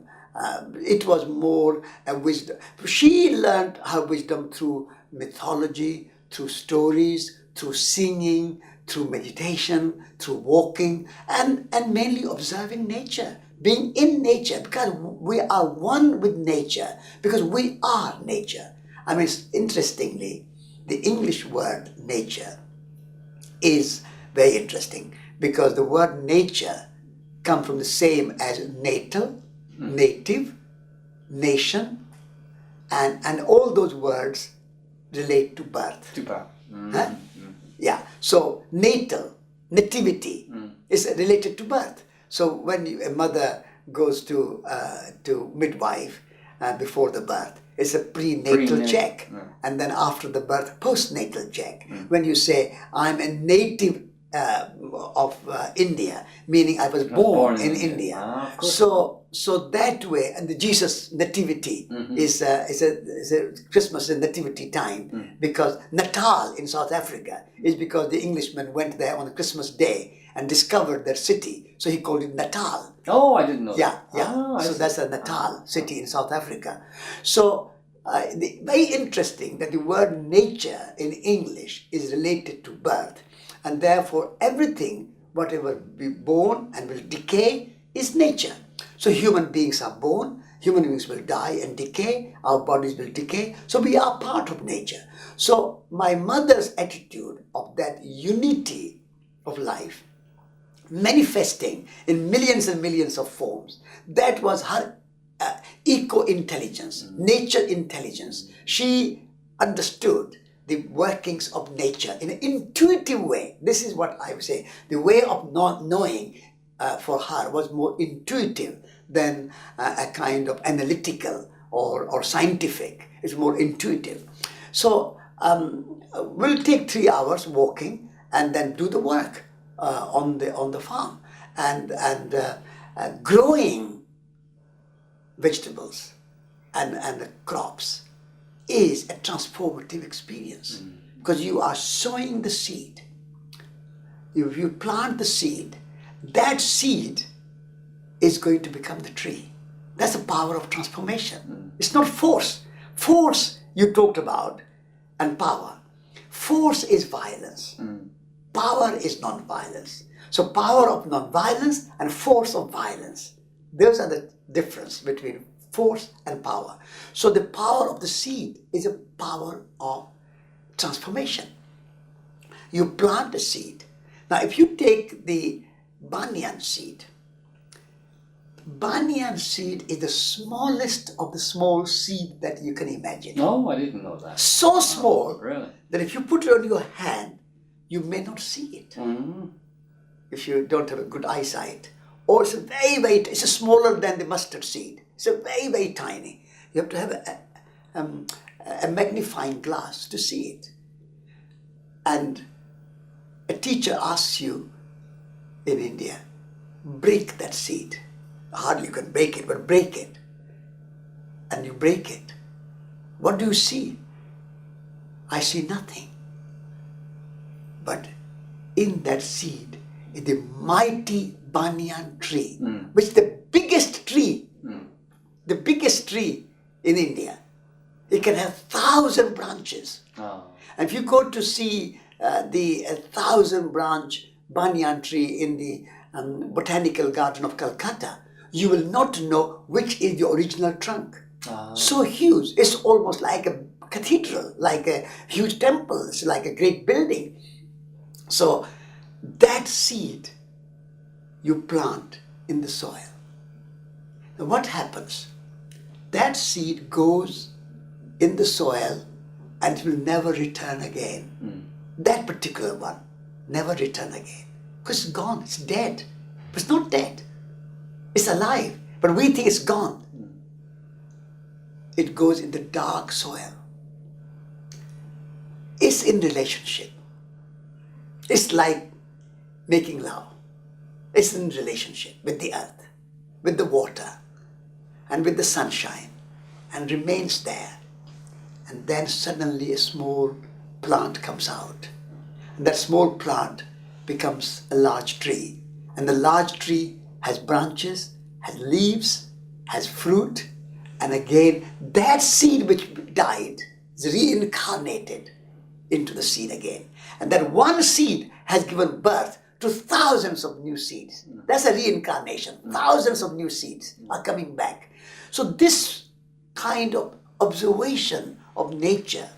It was more a wisdom. She learned her wisdom through mythology, through stories, through singing, through meditation, through walking, and mainly observing nature. Being in nature, because we are one with nature, because we are nature. I mean, interestingly, the English word nature is very interesting, because the word nature comes from the same as natal, native, nation, and all those words relate to birth. To birth. Huh? Yeah. So natal, nativity is related to birth. So when a mother goes to midwife before the birth, it's a prenatal check, and then after the birth, postnatal check. When you say I'm a native of India, meaning I was born in India. So that way, and the Jesus nativity is a Christmas and nativity time, because Natal in South Africa is because the Englishmen went there on Christmas Day and discovered their city, so he called it Natal. Oh, I didn't know that. Yeah. So that's a Natal city in South Africa. So very interesting that the word nature in English is related to birth, and therefore everything, whatever be born and will decay, is nature. So human beings are born, human beings will die and decay, our bodies will decay, so we are part of nature. So my mother's attitude of that unity of life, manifesting in millions and millions of forms, that was her eco-intelligence, nature intelligence. She understood the workings of nature in an intuitive way. This is what I would say. The way of not knowing for her was more intuitive than a kind of analytical or scientific. It's more intuitive. So we'll take 3 hours walking and then do the work on the farm and growing vegetables and crops is a transformative experience, because you are sowing the seed. If you plant the seed, that seed is going to become the tree. That's the power of transformation. It's not force. Force you talked about, and power. Force is violence. Power is non-violence. So power of non-violence and force of violence. Those are the difference between force and power. So the power of the seed is a power of transformation. You plant a seed. Now if you take the banyan seed is the smallest of the small seed that you can imagine. No, I didn't know that. So small really? that if you put it on your hand, you may not see it. If you don't have a good eyesight. Or it's it's smaller than the mustard seed. It's a very, very tiny. You have to have a magnifying glass to see it. And a teacher asks you in India, break that seed. Hardly you can break it, but break it. And you break it. What do you see? I see nothing. But in that seed is the mighty banyan tree, which is the biggest tree in India. It can have 1,000 branches. And if you go to see the 1,000-branch banyan tree in the Botanical Garden of Calcutta, you will not know which is the original trunk. So huge. It's almost like a cathedral, like a huge temple. It's like a great building. So that seed you plant in the soil. Now what happens? That seed goes in the soil and it will never return again. That particular one, never return again. Because it's gone, it's dead. But it's not dead. It's alive, but we think it's gone. It goes in the dark soil. It's in relationship. It's like making love. It's in relationship with the earth, with the water, and with the sunshine, and remains there. And then suddenly a small plant comes out. And that small plant becomes a large tree. And the large tree has branches, has leaves, has fruit, and again that seed which died is reincarnated into the seed again. And that one seed has given birth to thousands of new seeds. That's a reincarnation. Thousands of new seeds are coming back. So this kind of observation of nature,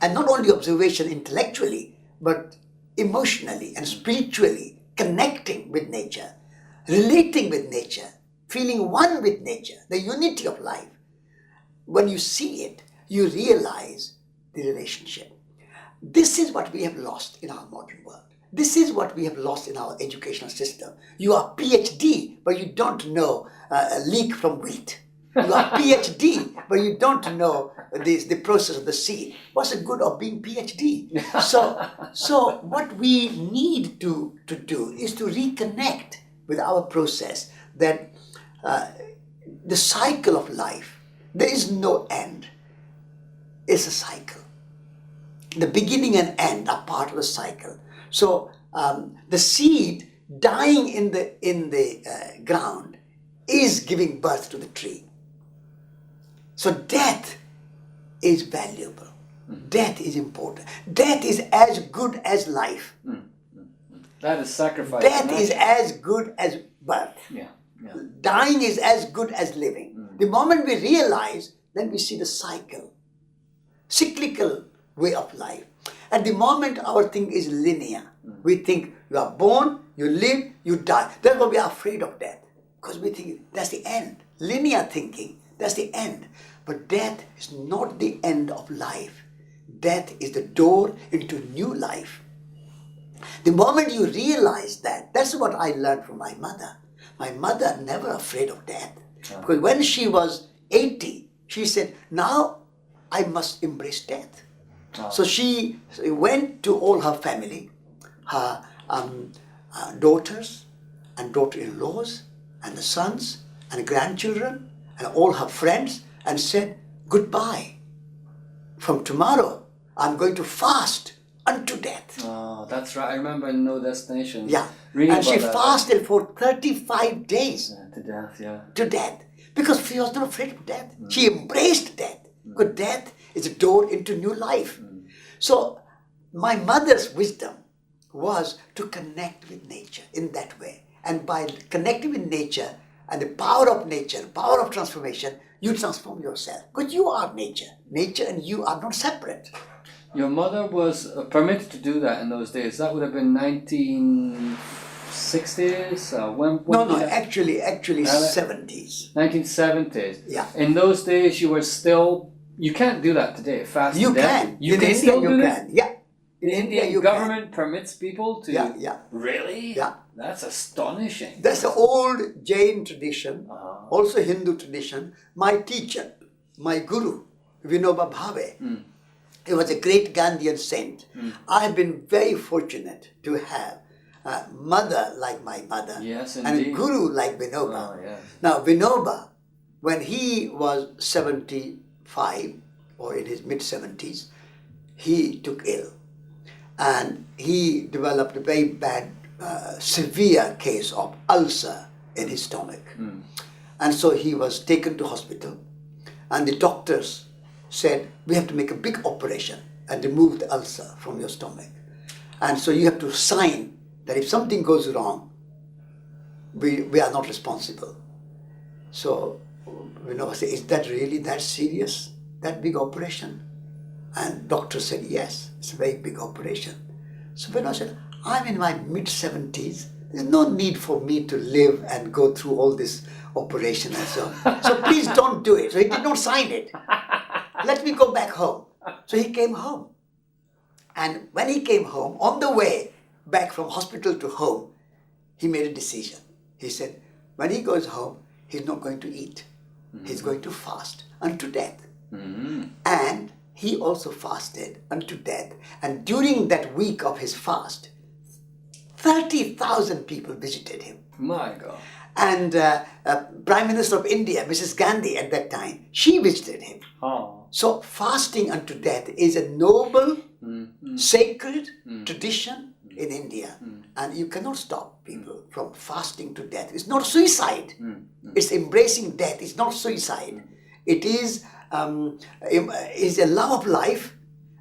and not only observation intellectually, but emotionally and spiritually, connecting with nature, relating with nature, feeling one with nature, the unity of life, when you see it, you realize the relationship. This is what we have lost in our modern world. This is what we have lost in our educational system. You are PhD, but you don't know a leek from wheat. You are PhD, but you don't know the process of the seed. What's the good of being PhD? So what we need to do is to reconnect with our process, that the cycle of life, there is no end. It's a cycle. The beginning and end are part of the cycle. So the seed dying in the ground is giving birth to the tree. So death is valuable. Death is important. Death is as good as life. That is sacrifice. Death is as good as birth. Yeah. Dying is as good as living. The moment we realize, then we see the cyclical way of life. At the moment our thing is linear. We think you are born, you live, you die. That's why we are afraid of death. Because we think that's the end. Linear thinking, that's the end. But death is not the end of life. Death is the door into new life. The moment you realize that, that's what I learned from my mother. My mother never afraid of death. Because when she was 80, she said, now I must embrace death. So she went to all her family, her daughters and daughter-in-laws and the sons and grandchildren and all her friends, and said, goodbye. From tomorrow, I'm going to fast unto death. Oh, that's right. I remember in No Destination. Yeah. Reading And she about that. fasted for 35 days. To death, yeah. To death. Because she was not afraid of death. She embraced death. Because death is a door into new life. So my mother's wisdom was to connect with nature in that way. And by connecting with nature and the power of nature, power of transformation, you transform yourself. Because you are nature. Nature and you are not separate. Your mother was permitted to do that in those days. That would have been 1960s? Actually 70s. 1970s. Yeah. In those days, you were still... You can't do that today. Fast You death. can. You in can India, still you do this? can. Yeah. The Indian government permits people to... Yeah. Really? Yeah. That's astonishing. That's the old Jain tradition, also Hindu tradition. My teacher, my guru, Vinoba Bhave, he was a great Gandhian saint. I have been very fortunate to have a mother like my mother, Yes, and a indeed. guru like Vinoba. Oh, yes. Now Vinoba, when he was 75 or in his mid-70s, he took ill. And he developed a very bad, severe case of ulcer in his stomach. And so he was taken to hospital. And the doctors said, we have to make a big operation and remove the ulcer from your stomach. And so you have to sign that if something goes wrong, we are not responsible. So, said, is that really that serious, that big operation? And doctor said, yes, it's a very big operation. So when I said, I'm in my mid-70s, there's no need for me to live and go through all this operation and so on. So please don't do it. So he did not sign it. Let me go back home. So he came home. And when he came home, on the way back from hospital to home, he made a decision. He said, when he goes home, he's not going to eat. He's going to fast unto death. And he also fasted unto death. And during that week of his fast, 30,000 people visited him. My God. And Prime Minister of India, Mrs. Gandhi at that time, she visited him. Oh. So fasting unto death is a noble, sacred tradition in India. And you cannot stop people from fasting to death. It's not suicide. It's embracing death. It's not suicide. It is a love of life,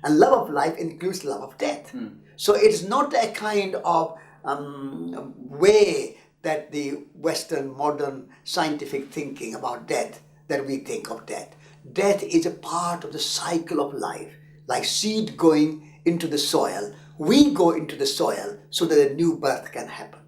and love of life includes love of death. So it's not a kind of way that the Western modern scientific thinking about death that we think of death. Death is a part of the cycle of life, like seed going into the soil. We go into the soil so that a new birth can happen.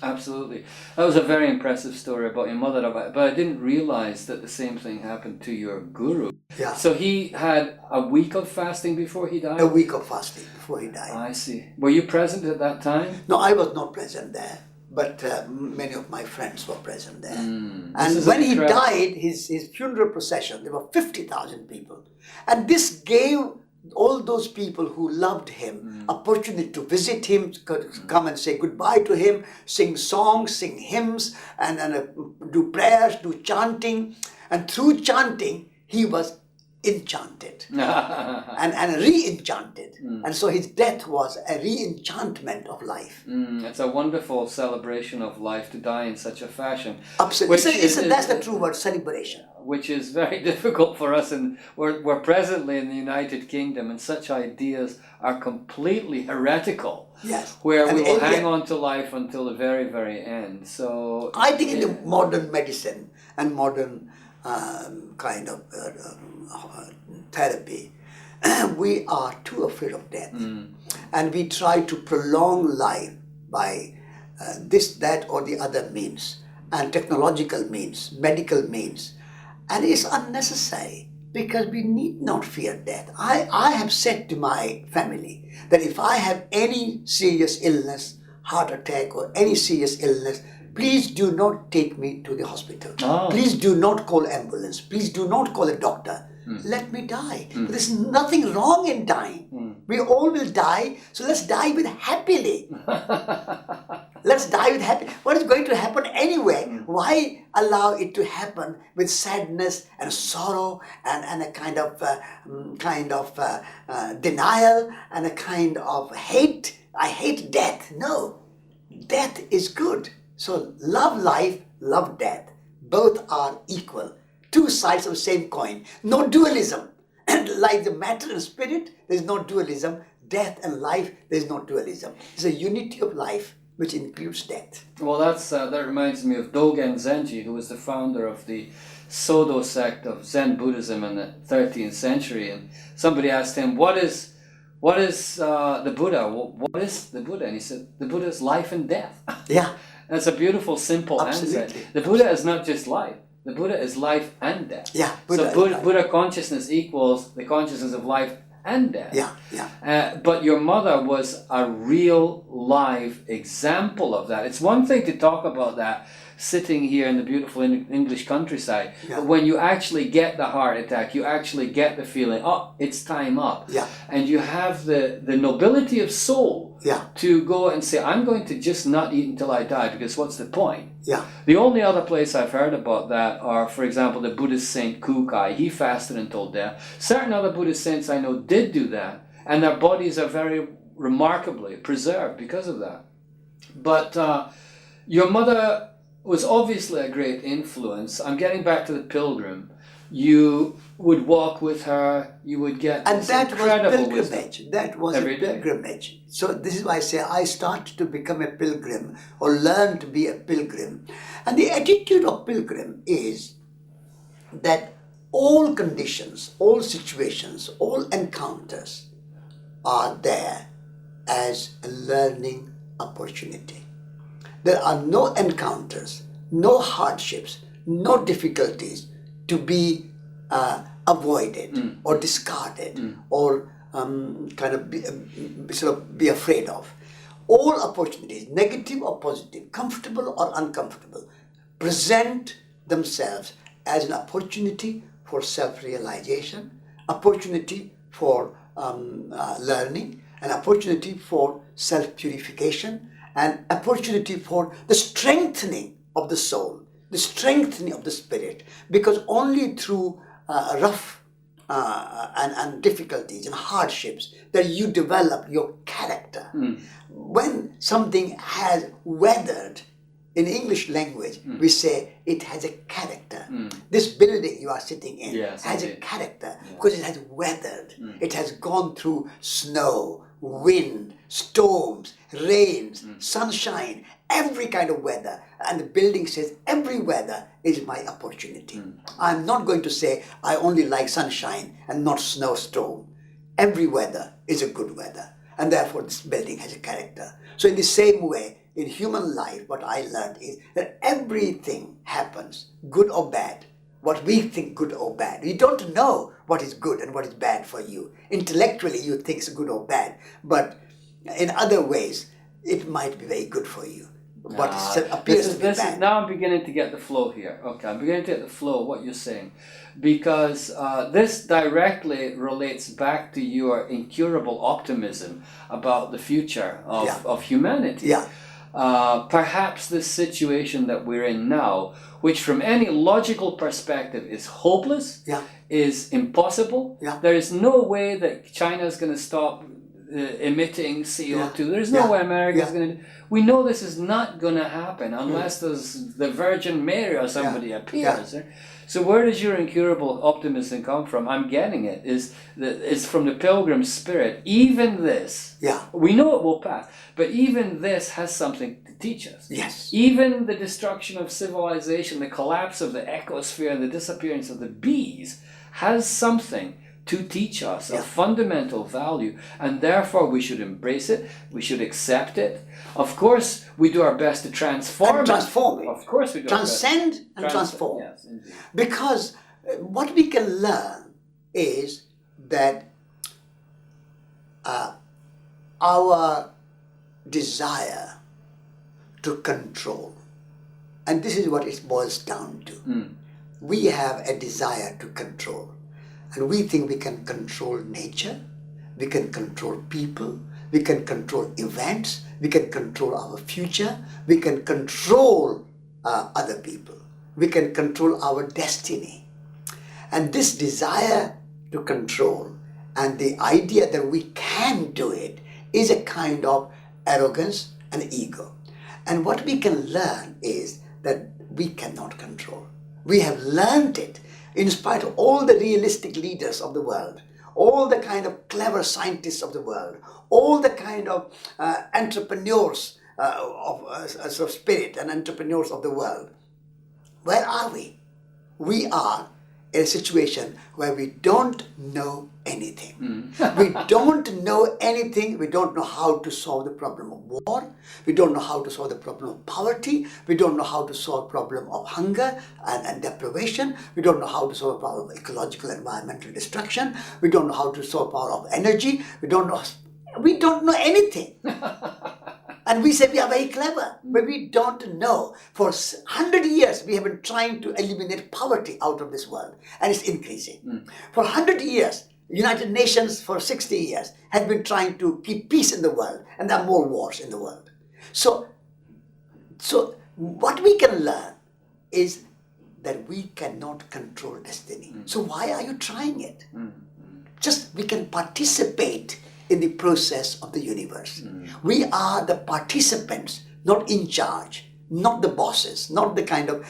Absolutely. That was a very impressive story about your mother, but I didn't realize that the same thing happened to your guru. Yeah. So he had a week of fasting before he died? A week of fasting before he died. I see. Were you present at that time? No, I was not present there, but many of my friends were present there. And when he died, his funeral procession, there were 50,000 people. And this gave all those people who loved him opportunity to visit him, come and say goodbye to him, sing songs, sing hymns, and do prayers, do chanting. And through chanting, he was enchanted and re-enchanted. And so his death was a re-enchantment of life. It's a wonderful celebration of life to die in such a fashion. Absolutely. That's the true word, celebration. Which is very difficult for us, and we're presently in the United Kingdom, and such ideas are completely heretical. Yes. Where we will hang on to life until the very, very end. So I think in the modern medicine and modern kind of therapy, we are too afraid of death. And we try to prolong life by this, that, or the other means, and technological means, medical means. And it's unnecessary, because we need not fear death. I have said to my family that if I have any serious illness, heart attack or any serious illness, please do not take me to the hospital. Please do not call ambulance. Please do not call a doctor. Let me die. There's nothing wrong in dying. We all will die, so let's die with happily. Let's die with happy. What is going to happen anyway? Why allow it to happen with sadness and sorrow and a kind of denial and a kind of hate? I hate death. No, death is good. So love life, love death. Both are equal. Two sides of the same coin. No dualism. Like the matter and spirit, there is no dualism. Death and life, there is no dualism. It's a unity of life which includes death. Well, that reminds me of Dogen Zenji, who was the founder of the Sodo sect of Zen Buddhism in the 13th century. And somebody asked him, what is the Buddha? What is the Buddha? And he said, the Buddha is life and death. Yeah. That's a beautiful, simple answer. The Buddha is not just life. The Buddha is life and death. Yeah. Buddha consciousness equals the consciousness of life and death. Yeah. But your mother was a real live example of that. It's one thing to talk about that sitting here in the beautiful English countryside, but when you actually get the heart attack, you actually get the feeling, oh, it's time up. Yeah. And you have the nobility of soul to go and say, I'm going to just not eat until I die, because what's the point? Yeah. The only other place I've heard about that are, for example, the Buddhist saint Kukai. He fasted until death. Certain other Buddhist saints I know did do that, and their bodies are very remarkably preserved because of that. But your mother was obviously a great influence. I'm getting back to the pilgrim. You would walk with her, you would get and that incredible was pilgrimage. wisdom. That was a pilgrimage. So this is why I say I started to become a pilgrim or learn to be a pilgrim. And the attitude of pilgrim is that all conditions, all situations, all encounters are there as a learning opportunity. There are no encounters, no hardships, no difficulties to be avoided or discarded or be afraid of. All opportunities, negative or positive, comfortable or uncomfortable, present themselves as an opportunity for self-realization, opportunity for learning, an opportunity for self-purification, an opportunity for the strengthening of the soul, the strengthening of the spirit, because only through rough and difficulties and hardships that you develop your character. When something has weathered, in English language, we say it has a character. This building you are sitting in has a character because it has weathered. It has gone through snow, wind, storms, rains, sunshine, every kind of weather. And the building says every weather is my opportunity. I'm not going to say I only like sunshine and not snowstorm. Every weather is a good weather. And therefore this building has a character. So in the same way, in human life, what I learned is that everything happens, good or bad. What we think good or bad. You don't know what is good and what is bad for you. Intellectually, you think it's good or bad, but in other ways, it might be very good for you. But it appears to be bad. Now I'm beginning to get the flow here. Okay, I'm beginning to get the flow of what you're saying. Because this directly relates back to your incurable optimism about the future of humanity. Yeah. Perhaps this situation that we're in now, which from any logical perspective is hopeless, is impossible. Yeah. There is no way that China is going to stop emitting CO2. There's no way America is going to. We know this is not going to happen unless there's the Virgin Mary or somebody appears. So where does your incurable optimism come from? I'm getting it. It's from the pilgrim spirit. Even this, we know it will pass, but even this has something to teach us. Yes. Even the destruction of civilization, the collapse of the ecosphere, the disappearance of the bees has something to teach us a fundamental value, and therefore we should embrace it, we should accept it. Of course, we do our best to transform it. Of course we do. Transcend and transform. Yes, indeed. Because what we can learn is that our desire to control, and this is what it boils down to. We have a desire to control. And we think we can control nature, we can control people, we can control events, we can control our future, we can control other people, we can control our destiny. And this desire to control and the idea that we can do it is a kind of arrogance and ego. And what we can learn is that we cannot control. We have learned it. In spite of all the realistic leaders of the world, all the kind of clever scientists of the world, all the kind of entrepreneurs of spirit and entrepreneurs of the world, where are we? We are in a situation where we don't know anything. We don't know anything. We don't know how to solve the problem of war. We don't know how to solve the problem of poverty. We don't know how to solve the problem of hunger and deprivation. We don't know how to solve the problem of ecological environmental destruction. We don't know how to solve the problem of energy. We don't know anything. And we say we are very clever, but we don't know. For 100 years, we have been trying to eliminate poverty out of this world, and it's increasing. For 100 years, United Nations for 60 years has been trying to keep peace in the world, and there are more wars in the world. So what we can learn is that we cannot control destiny. So why are you trying it? Just we can participate in the process of the universe. We are the participants, not in charge, not the bosses, not the kind of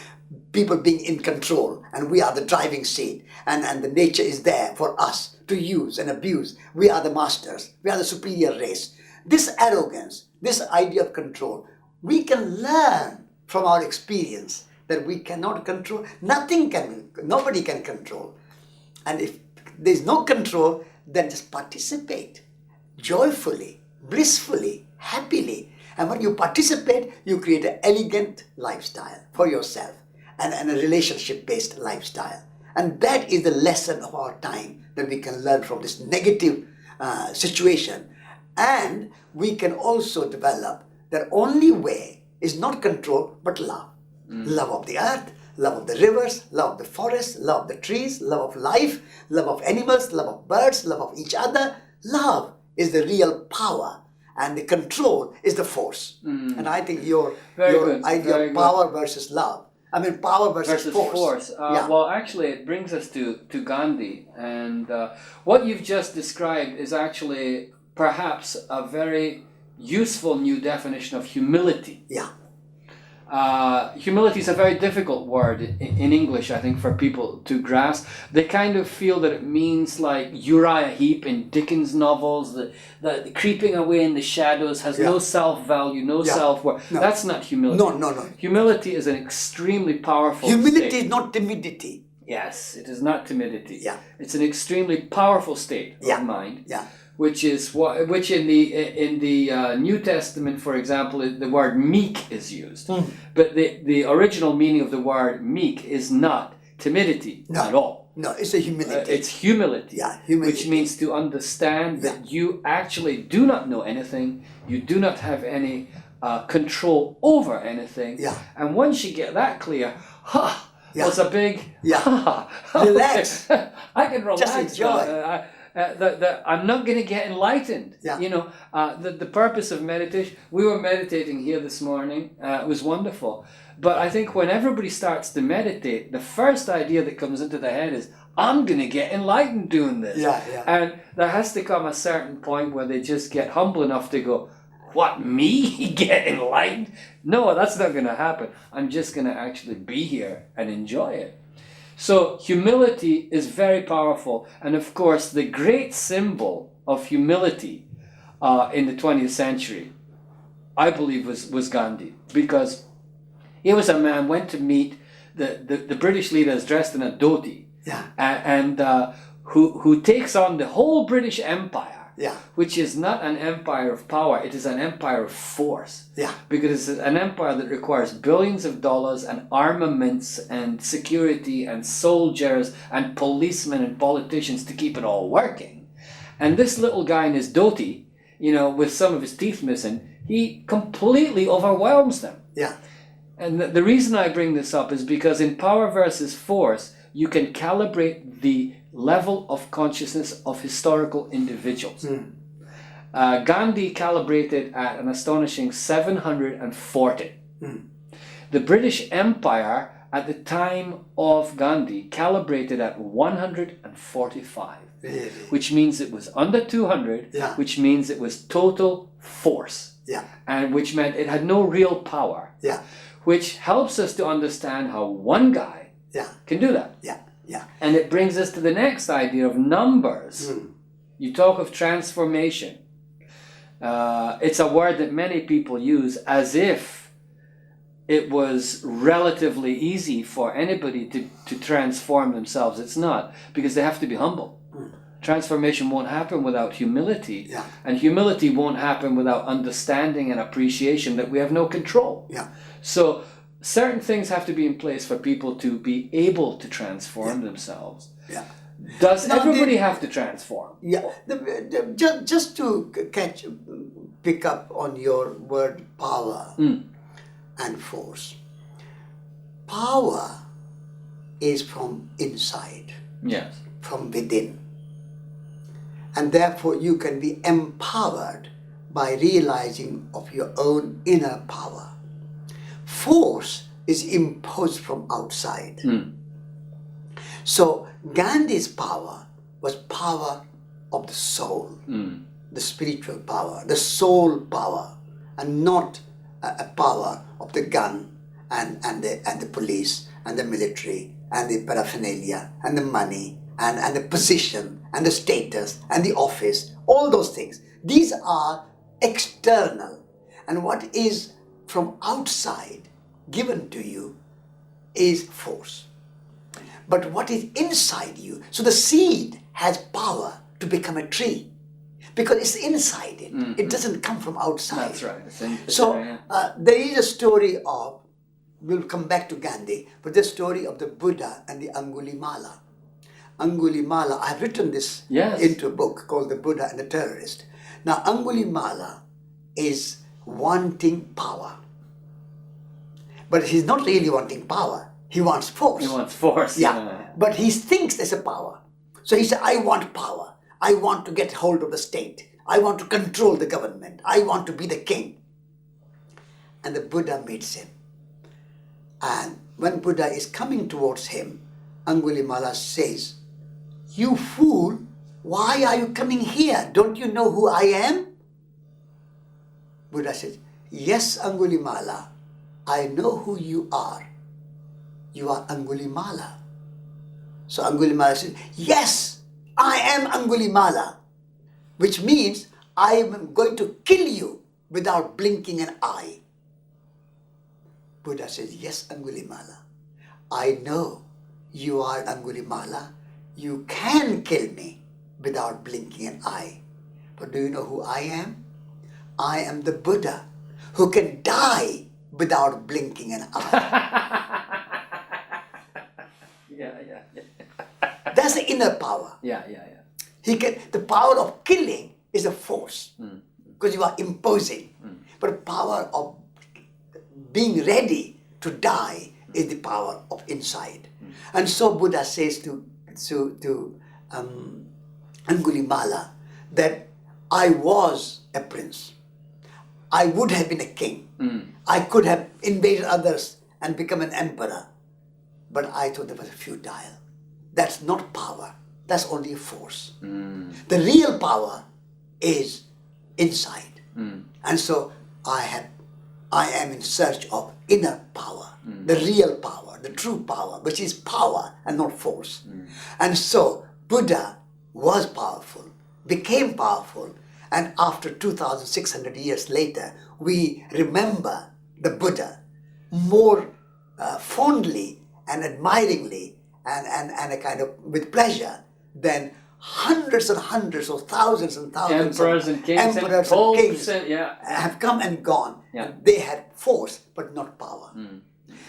people being in control, and we are the driving seat, and the nature is there for us to use and abuse. We are the masters, we are the superior race. This arrogance, this idea of control, we can learn from our experience that we cannot control. Nobody can control. And if there's no control, then just participate joyfully, blissfully, happily. And when you participate, you create an elegant lifestyle for yourself and a relationship-based lifestyle. And that is the lesson of our time that we can learn from this negative situation. And we can also develop that only way is not control, but love. Love of the earth, love of the rivers, love of the forests, love of the trees, love of life, love of animals, love of birds, love of each other. Love is the real power, and the control is the force. And I think your idea of power versus love, power versus force. Well, actually, it brings us to Gandhi, and what you've just described is actually perhaps a very useful new definition of humility. Humility is a very difficult word in English, I think, for people to grasp. They kind of feel that it means like Uriah Heep in Dickens novels, the creeping away in the shadows, has no self-value, no self-worth. No. That's not humility. No. Humility is an extremely powerful Humility state. is not timidity. Yes, it is not timidity. Yeah. It's an extremely powerful state of mind, which in the New Testament, for example, the word meek is used. But the original meaning of the word meek is not timidity at all. No, it's a humility. It's humility. Yeah, humility. Which means to understand that you actually do not know anything, you do not have any control over anything. Yeah. And once you get that clear, was a big relax. I can relax. Just enjoy. I'm not going to get enlightened. You know, the purpose of meditation. We were meditating here this morning. It was wonderful. But I think when everybody starts to meditate, the first idea that comes into their head is, I'm going to get enlightened doing this. And there has to come a certain point where they just get humble enough to go, what, me get enlightened? No, that's not going to happen. I'm just going to actually be here and enjoy it. So humility is very powerful. And of course, the great symbol of humility in the 20th century, I believe, was Gandhi. Because he was a man, went to meet the British leaders dressed in a dhoti. And who takes on the whole British Empire. Which is not an empire of power, it is an empire of force. Because it's an empire that requires billions of dollars and armaments and security and soldiers and policemen and politicians to keep it all working. And this little guy in his dhoti, you know, with some of his teeth missing, he completely overwhelms them. And the reason I bring this up is because in power versus force, you can calibrate the level of consciousness of historical individuals. Gandhi calibrated at an astonishing 740. The British Empire at the time of Gandhi calibrated at 145. Which means it was under 200, which means it was total force. And which meant it had no real power. Which helps us to understand how one guy can do that. And it brings us to the next idea of numbers. You talk of transformation. It's a word that many people use as if it was relatively easy for anybody to transform themselves. It's not, because they have to be humble. Transformation won't happen without humility. And humility won't happen without understanding and appreciation that we have no control. So certain things have to be in place for people to be able to transform themselves. Does everybody have to transform? Just to pick up on your word power and force. Power is from inside, from within. And therefore you can be empowered by realizing of your own inner power. Force is imposed from outside. So Gandhi's power was power of the soul, the spiritual power, the soul power, and not a power of the gun and the police and the military and the paraphernalia and the money and the position and the status and the office, all those things. These are external. And what is from outside given to you is force. But what is inside you, so the seed has power to become a tree because it's inside it. It doesn't come from outside. That's right. So there is a story of, we'll come back to Gandhi, but the story of the Buddha and the Angulimala. Angulimala, I've written this into a book called The Buddha and the Terrorist. Now Angulimala is wanting power. But he's not really wanting power. He wants force. He wants force. But he thinks there's a power. So he said, I want power. I want to get hold of the state. I want to control the government. I want to be the king. And the Buddha meets him. And when Buddha is coming towards him, Angulimala says, you fool, why are you coming here? Don't you know who I am? Buddha says, yes, Angulimala, I know who you are. You are Angulimala. So Angulimala says, yes, I am Angulimala. Which means I am going to kill you without blinking an eye. Buddha says, yes, Angulimala. I know you are Angulimala. You can kill me without blinking an eye. But do you know who I am? I am the Buddha who can die without blinking an eye. Yeah. That's the inner power. Yeah. The power of killing is a force because you are imposing. But the power of being ready to die is the power of inside. And so Buddha says to Angulimala that I was a prince. I would have been a king. I could have invaded others and become an emperor. But I thought that was futile. That's not power. That's only a force. The real power is inside. And so I am in search of inner power, the real power, the true power, which is power and not force. And so Buddha was powerful, became powerful, and after 2,600 years later, we remember the Buddha more fondly and admiringly and a kind of with pleasure than hundreds and hundreds or thousands and thousands emperors of and kings emperors and kings have come and gone. Yeah. They had force but not power.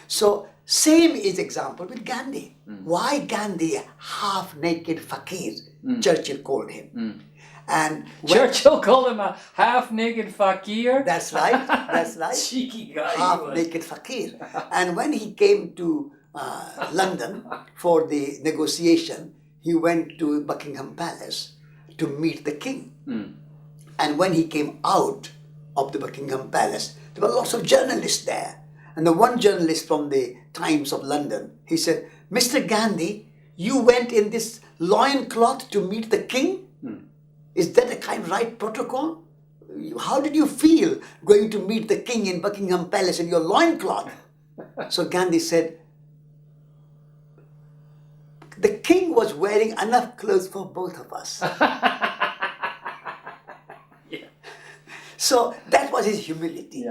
So same is example with Gandhi. Why Gandhi, half-naked fakir, Churchill called him. And Churchill called him a half-naked fakir. That's right. That's right. Cheeky guy. Half-naked fakir. And when he came to London for the negotiation, he went to Buckingham Palace to meet the king. And when he came out of the Buckingham Palace, there were lots of journalists there. And the one journalist from the Times of London, he said, Mr. Gandhi, you went in this loincloth to meet the king? Is that a kind of right protocol? How did you feel going to meet the king in Buckingham Palace in your loincloth? So Gandhi said, the king was wearing enough clothes for both of us. So that was his humility.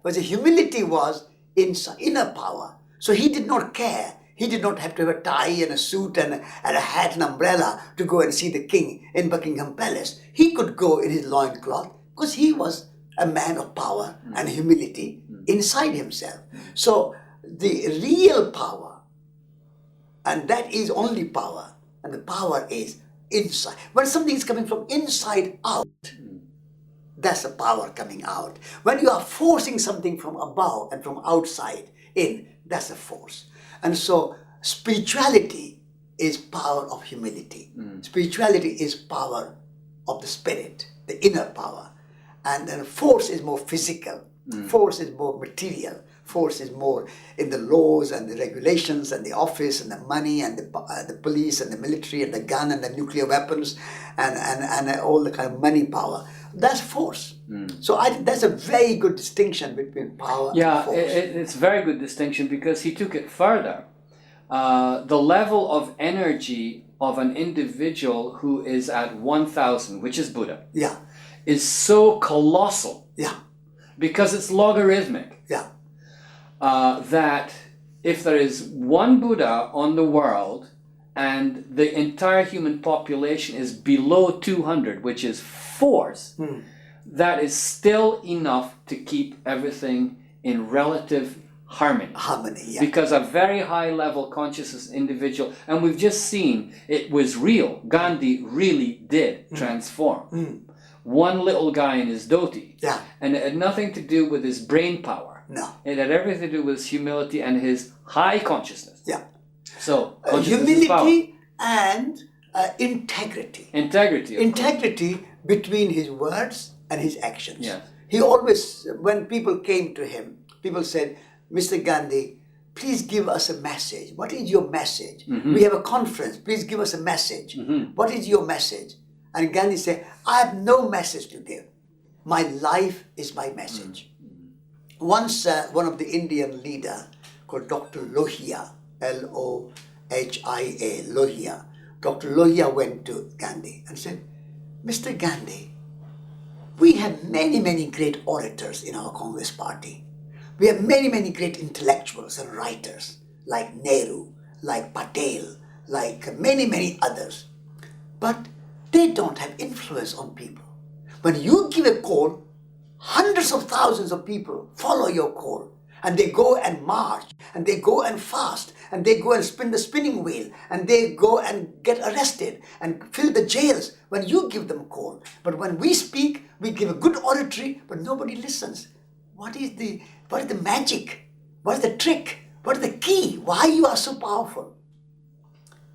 But the humility was inner power. So he did not care. He did not have to have a tie and a suit and a hat and umbrella to go and see the king in Buckingham Palace. He could go in his loincloth because he was a man of power and humility inside himself. So the real power, and that is only power, and the power is inside. When something is coming from inside out, that's the power coming out. When you are forcing something from above and from outside in, that's a force. And so spirituality is power of humility. Spirituality is power of the spirit, the inner power. And then force is more physical. Force is more material. Force is more in the laws and the regulations and the office and the money and the police and the military and the gun and the nuclear weapons and all the kind of money power. That's force. So I think that's a very good distinction between power and force. It's a very good distinction because he took it further. The level of energy of an individual who is at 1,000, which is Buddha, is so colossal because it's logarithmic. That if there is one Buddha on the world and the entire human population is below 200, which is force, that is still enough to keep everything in relative harmony. Because a very high level consciousness individual, and we've just seen it was real. Gandhi really did transform. One little guy in his dhoti. And it had nothing to do with his brain power. No. It had everything to do with his humility and his high consciousness. So humility and integrity. Integrity between his words and his actions. He always, when people came to him, people said, Mr. Gandhi, please give us a message. What is your message? We have a conference. Please give us a message. What is your message? And Gandhi said, I have no message to give. My life is my message. Once one of the Indian leader called Dr. Lohia, Lohia, Lohia, Dr. Lohia went to Gandhi and said, Mr. Gandhi, we have many, many great orators in our Congress party. We have many, many great intellectuals and writers like Nehru, like Patel, like many, many others. But they don't have influence on people. When you give a call, hundreds of thousands of people follow your call. And they go and march, and they go and fast, and they go and spin the spinning wheel, and they go and get arrested and fill the jails when you give them a call. But when we speak, we give a good oratory, but nobody listens. What is the magic? What is the trick? What is the key? Why you are so powerful?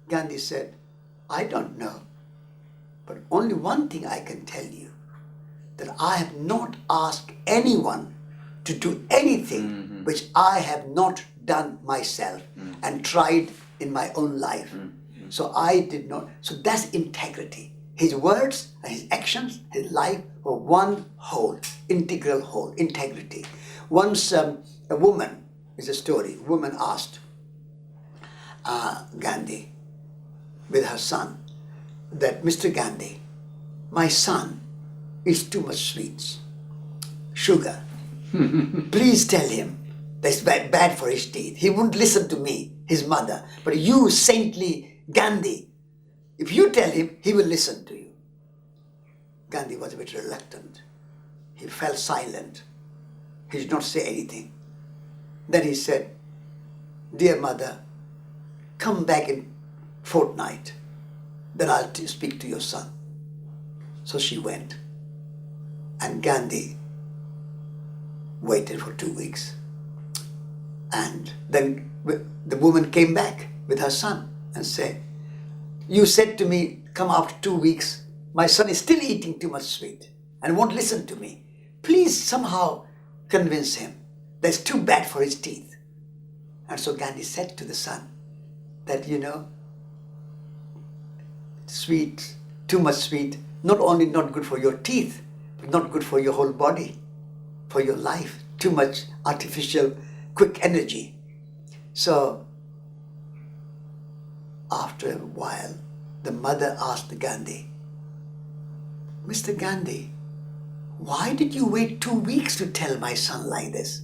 Gandhi said, I don't know, but only one thing I can tell you, that I have not asked anyone to do anything which I have not done myself and tried in my own life. So I did not. So that's integrity. His words and his actions, his life were one whole, integral whole, integrity. Once a woman, is a story, a woman asked Gandhi with her son that, Mr. Gandhi, my son eats too much sweets, sugar. Please tell him that's bad for his teeth. He wouldn't listen to me, his mother. But you, saintly Gandhi, if you tell him, he will listen to you. Gandhi was a bit reluctant. He fell silent. He did not say anything. Then he said, dear mother, come back in fortnight. Then I'll speak to your son. So she went. And Gandhi waited for 2 weeks. And then the woman came back with her son and said, you said to me, come after 2 weeks. My son is still eating too much sweet and won't listen to me. Please somehow convince him that's too bad for his teeth. And so Gandhi said to the son that, sweet, too much sweet, not only not good for your teeth, but not good for your whole body, for your life. Too much artificial, quick energy. So, after a while, the mother asked Gandhi, Mr. Gandhi, why did you wait 2 weeks to tell my son like this?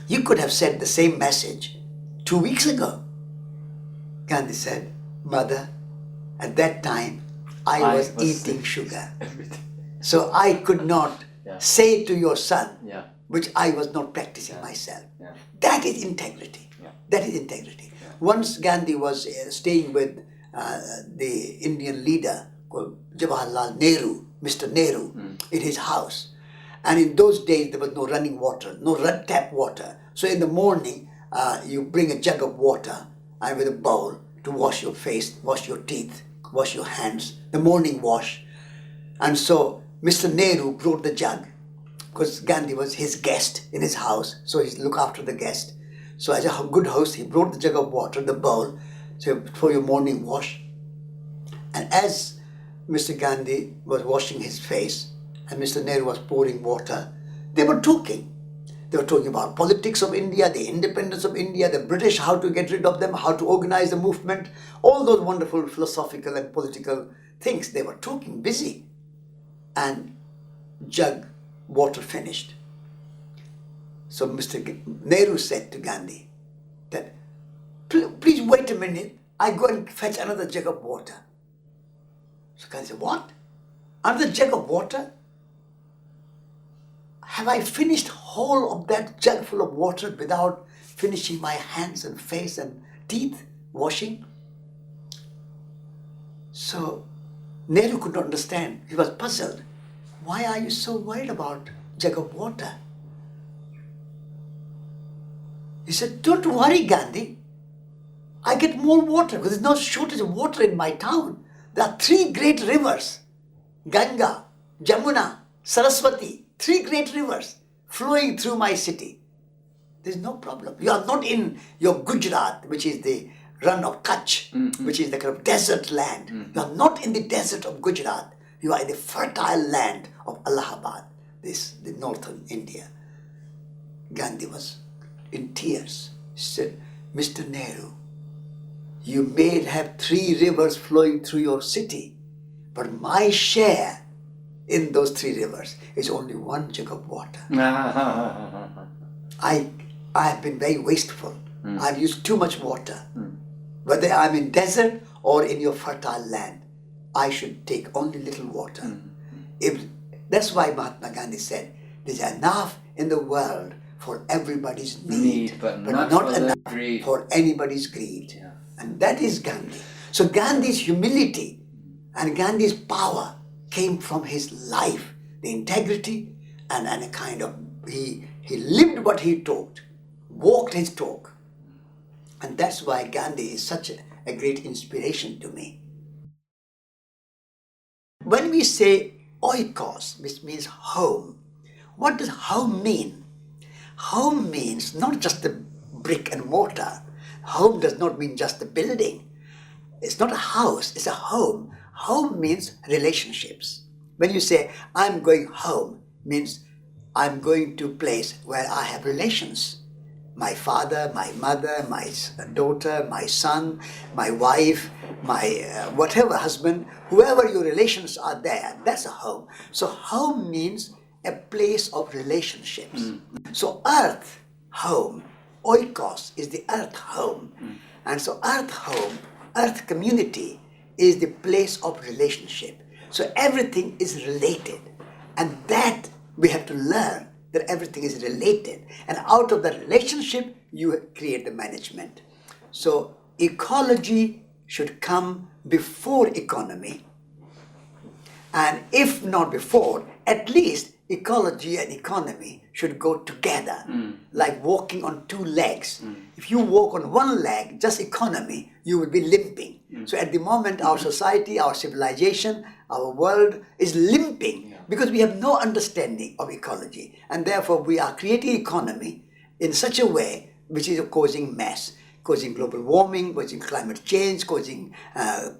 You could have said the same message 2 weeks ago. Gandhi said, Mother, at that time, I was eating sugar. So I could not say to your son, which I was not practicing myself. That is integrity. That is integrity. Once Gandhi was staying with the Indian leader called Jawaharlal Nehru, Mr. Nehru, in his house. And in those days, there was no running water, no tap water. So in the morning, you bring a jug of water and with a bowl to wash your face, wash your teeth, wash your hands, the morning wash. And so Mr. Nehru brought the jug because Gandhi was his guest in his house, so he looked after the guest. So as a good host, he brought the jug of water, the bowl, so for your morning wash. And as Mr. Gandhi was washing his face and Mr. Nehru was pouring water, they were talking. They were talking about politics of India, the independence of India, the British, how to get rid of them, how to organize the movement, all those wonderful philosophical and political things. They were talking, busy. And jug water finished. So Mr. Nehru said to Gandhi that, please wait a minute, I go and fetch another jug of water. So Gandhi said, what? Another jug of water? Have I finished whole of that jug full of water without finishing my hands and face and teeth washing? So Nehru could not understand. He was puzzled. Why are you so worried about jug of water? He said, don't worry, Gandhi. I get more water because there's no shortage of water in my town. There are 3 great rivers, Ganga, Jamuna, Saraswati, 3 great rivers flowing through my city. There's no problem. You are not in your Gujarat, which is the run of Kutch, which is the kind of desert land. You are not in the desert of Gujarat. You are in the fertile land of Allahabad, the northern India. Gandhi was in tears. He said, Mr. Nehru, you may have 3 rivers flowing through your city, but my share in those 3 rivers is only 1 jug of water. I have been very wasteful. I've used too much water. Whether I'm in desert or in your fertile land, I should take only little water. if that's why Mahatma Gandhi said, there's enough in the world for everybody's need, but not enough greed. for anybody's greed. Yeah. And that is Gandhi. So Gandhi's humility and Gandhi's power came from his life, the integrity, and a kind of, he lived what he taught, walked his talk. And that's why Gandhi is such a great inspiration to me. When we say oikos, which means home, what does home mean? Home means not just the brick and mortar. Home does not mean just the building. It's not a house, it's a home. Home means relationships. When you say, I'm going home, means I'm going to a place where I have relations. My father, my mother, my daughter, my son, my wife, my whatever husband, whoever your relations are there, that's a home. So home means a place of relationships. So earth, home, oikos is the earth home. And so earth home, earth community is the place of relationship. So everything is related. And that we have to learn, that everything is related. And out of the relationship, you create the management. So ecology should come before economy. And if not before, at least ecology and economy should go together, like walking on two legs. If you walk on one leg, just economy, you will be limping. So at the moment, our society, our civilization, our world is limping because we have no understanding of ecology. And therefore, we are creating economy in such a way which is causing mess, causing global warming, causing climate change, causing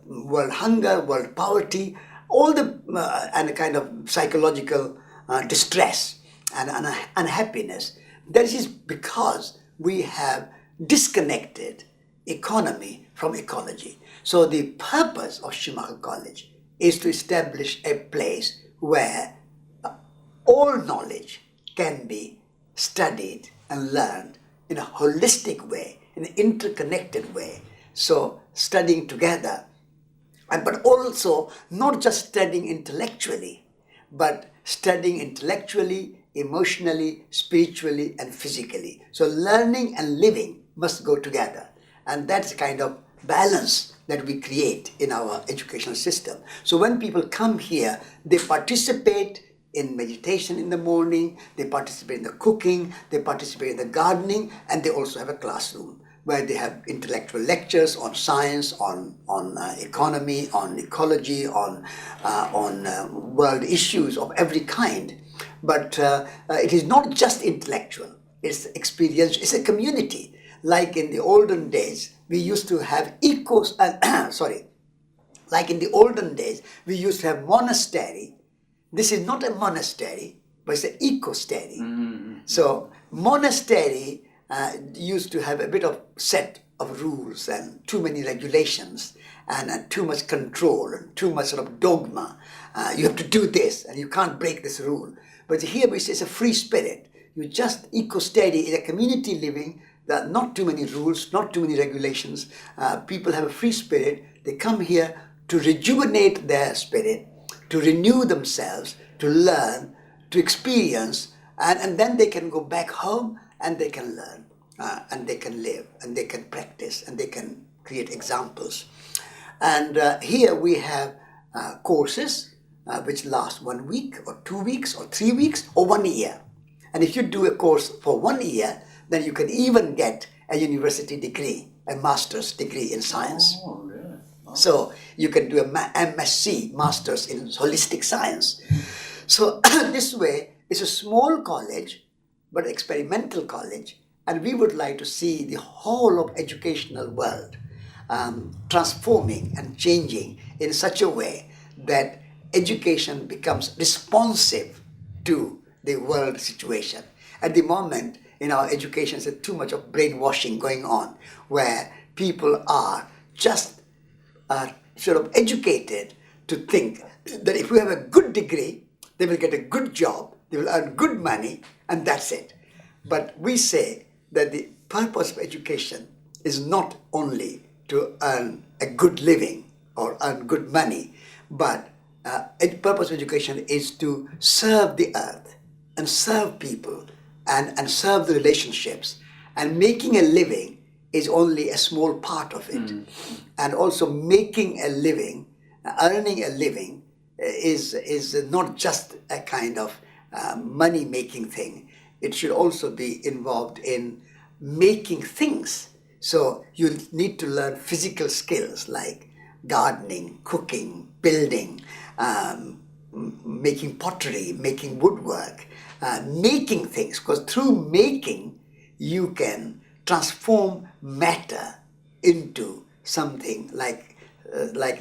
world hunger, world poverty, all the and a kind of psychological distress and unhappiness. That is because we have disconnected economy from ecology. So the purpose of Schumacher College is to establish a place where all knowledge can be studied and learned in a holistic way, in an interconnected way. So studying together, but also not just studying intellectually, but studying intellectually, emotionally, spiritually, and physically. So learning and living must go together. And that's the kind of balance that we create in our educational system. So when people come here, they participate in meditation in the morning, they participate in the cooking, they participate in the gardening, and they also have a classroom where they have intellectual lectures on science, on economy, on ecology, on world issues of every kind. But it is not just intellectual, it's experience, it's a community. Like in the olden days, we used to have like in the olden days, we used to have monastery. This is not a monastery, but it's an eco-stery. So monastery used to have a bit of set of rules and too many regulations and too much control and too much sort of dogma. You have to do this and you can't break this rule. But here we say it's a free spirit. You just eco-steady in a community living. There are not too many rules, not too many regulations. People have a free spirit. They come here to rejuvenate their spirit, to renew themselves, to learn, to experience, and then they can go back home and they can learn, and they can live, and they can practice, and they can create examples. And here we have courses which last 1 week, or 2 weeks, or 3 weeks, or 1 year. And if you do a course for 1 year, then you can even get a university degree, a master's degree in science. Oh, really? Oh. So you can do a MSc, Masters in Holistic Science. So this way, it's a small college, but experimental college, and we would like to see the whole of educational world transforming and changing in such a way that education becomes responsive to the world situation. At the moment, in our education, there's too much of brainwashing going on, where people are just sort of educated to think that if we have a good degree, they will get a good job, they will earn good money, and that's it. But we say that the purpose of education is not only to earn a good living or earn good money, but purpose of education is to serve the earth and serve people and serve the relationships. And making a living is only a small part of it. And also making a living, earning a living is not just a kind of money-making thing. It should also be involved in making things. So you need to learn physical skills like gardening, cooking, building, making pottery, making woodwork, making things. Because through making, you can transform matter into something like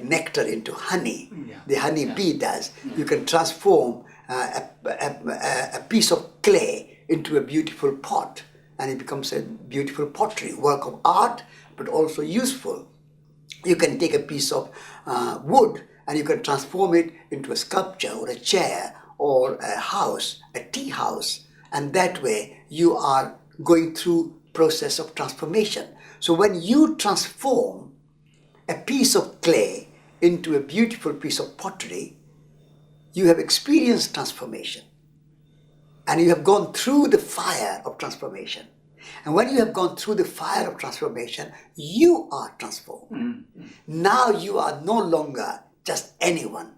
nectar into honey. The honey bee does. You can transform a piece of clay into a beautiful pot, and it becomes a beautiful pottery, work of art, but also useful. You can take a piece of wood and you can transform it into a sculpture or a chair or a house, a tea house, and that way you are going through process of transformation. So when you transform a piece of clay into a beautiful piece of pottery, you have experienced transformation. And you have gone through the fire of transformation. And when you have gone through the fire of transformation, you are transformed. Now you are no longer just anyone.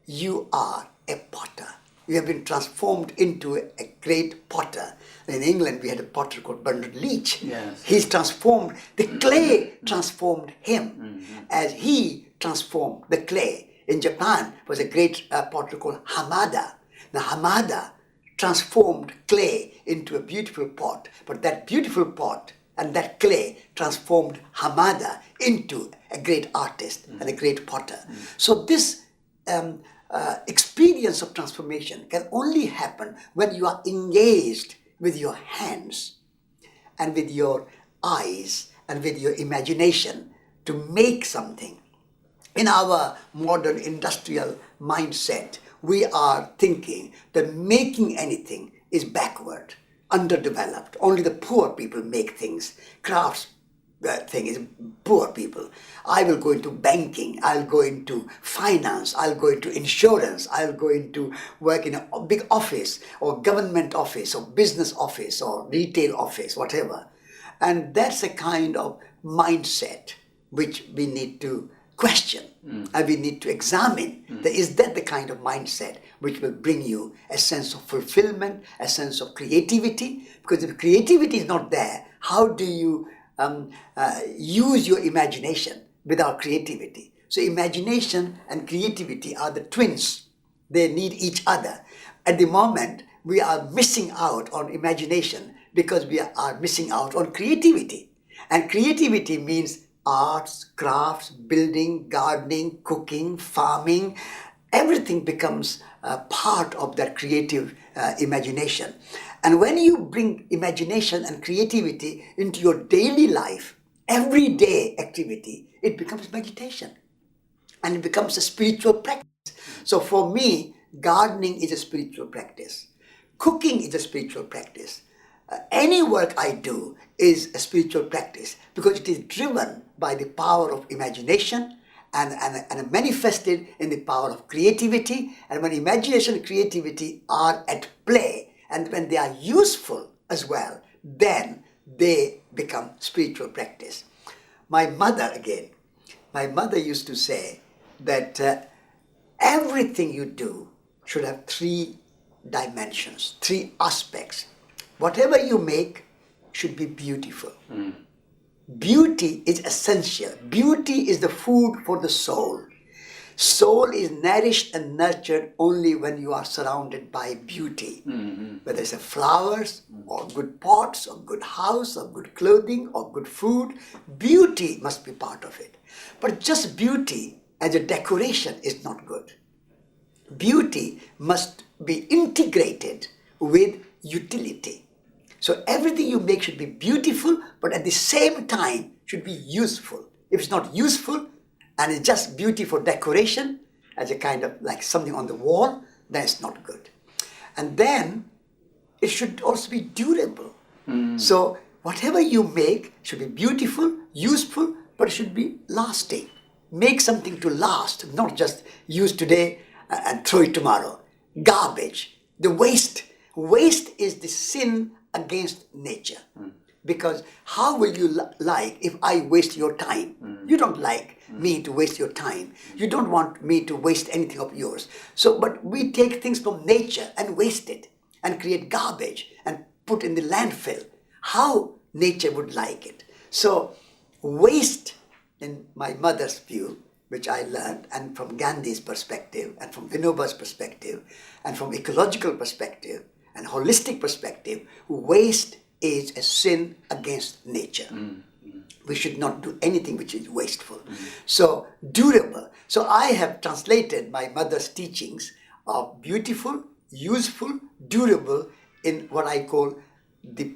You are a potter. You have been transformed into a great potter. In England, we had a potter called Bernard Leach. Yes. He's transformed. The clay transformed him as he transformed the clay. In Japan was a great potter called Hamada. Now Hamada transformed clay into a beautiful pot, but that beautiful pot and that clay transformed Hamada into a great artist and a great potter. So this experience of transformation can only happen when you are engaged with your hands and with your eyes and with your imagination to make something. In our modern industrial mindset, we are thinking that making anything is backward, underdeveloped. Only the poor people make things. Crafts thing is poor people. I will go into banking, I'll go into finance, I'll go into insurance, I'll go into work in a big office or government office or business office or retail office, whatever. And that's a kind of mindset which we need to question and we need to examine. Is that the kind of mindset which will bring you a sense of fulfillment, a sense of creativity? Because if creativity is not there, how do you use your imagination without creativity? So imagination and creativity are the twins. They need each other. At the moment, we are missing out on imagination because we are missing out on creativity. And creativity means arts, crafts, building, gardening, cooking, farming. Everything becomes part of that creative imagination. And when you bring imagination and creativity into your daily life, everyday activity, it becomes meditation. And it becomes a spiritual practice. So for me, gardening is a spiritual practice. Cooking is a spiritual practice. Any work I do is a spiritual practice because it is driven by the power of imagination and manifested in the power of creativity. And when imagination and creativity are at play and when they are useful as well, then they become spiritual practice. My mother used to say that everything you do should have three dimensions, three aspects. Whatever you make should be beautiful. Beauty is essential. Beauty is the food for the soul. Soul is nourished and nurtured only when you are surrounded by beauty. Whether it's flowers or good pots or good house or good clothing or good food, beauty must be part of it. But just beauty as a decoration is not good. Beauty must be integrated with utility. So everything you make should be beautiful, but at the same time should be useful. If it's not useful and it's just beauty for decoration, as a kind of like something on the wall, then it's not good. And then it should also be durable. So whatever you make should be beautiful, useful, but it should be lasting. Make something to last, not just use today and throw it tomorrow. Garbage, the waste. Waste is the sin against nature. Because how will you like if I waste your time? You don't like me to waste your time. You don't want me to waste anything of yours. So, but we take things from nature and waste it and create garbage and put in the landfill. How nature would like it. So, waste, in my mother's view, which I learned, and from Gandhi's perspective, and from Vinoba's perspective, and from ecological perspective, and holistic perspective, waste is a sin against nature. We should not do anything which is wasteful. So, durable. So, I have translated my mother's teachings of beautiful, useful, durable in what I call the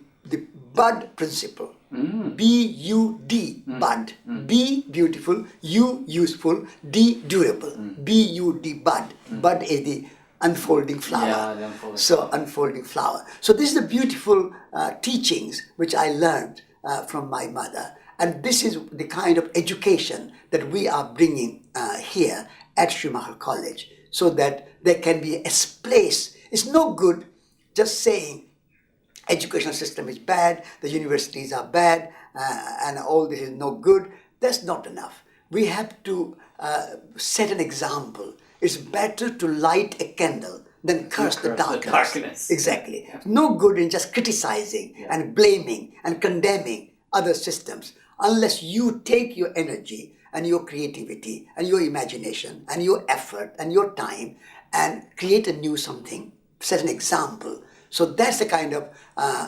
bud principle. B-U-D, bud. B, beautiful, U, useful, D, durable. B-U-D, bud. Bud is the unfolding flower. Yeah, the unfolding so, unfolding flower. So, this is the beautiful teachings which I learned from my mother. And this is the kind of education that we are bringing here at Schumacher College, so that there can be a place. It's no good just saying educational system is bad, the universities are bad, and all this is no good. That's not enough. We have to set an example. It's better to light a candle than curse the darkness. Exactly. Yeah. No good in just criticizing and blaming and condemning other systems, unless you take your energy and your creativity and your imagination and your effort and your time and create a new something, set an example. So that's the kind of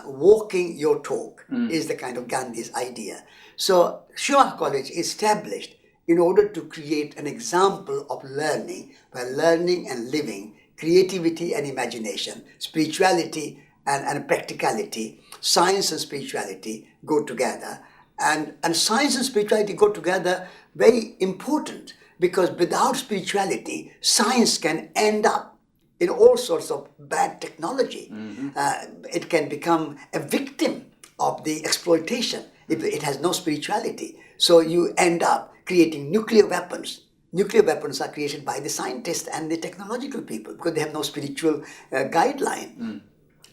walking your talk is the kind of Gandhi's idea. So Schumacher College is established in order to create an example of learning, where learning and living, creativity and imagination, spirituality and practicality, science and spirituality go together. And science and spirituality go together, very important, because without spirituality, science can end up in all sorts of bad technology. It can become a victim of the exploitation if it has no spirituality. So you end up creating nuclear weapons. Nuclear weapons are created by the scientists and the technological people because they have no spiritual guideline.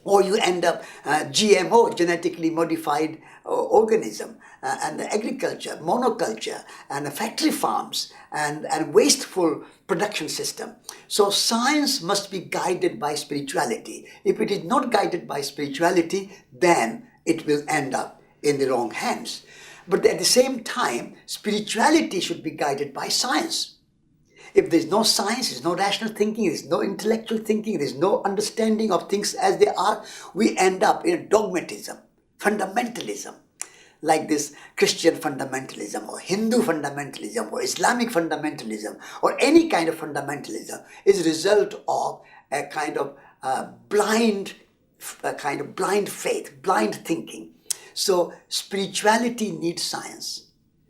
Or you end up GMO, genetically modified organism, and agriculture, monoculture, and factory farms, and wasteful production system. So science must be guided by spirituality. If it is not guided by spirituality, then it will end up in the wrong hands. But at the same time, spirituality should be guided by science. If there's no science, there's no rational thinking, there's no intellectual thinking, there's no understanding of things as they are, we end up in dogmatism, fundamentalism, like this Christian fundamentalism or Hindu fundamentalism or Islamic fundamentalism or any kind of fundamentalism is a result of a kind of blind faith, blind thinking. So spirituality needs science.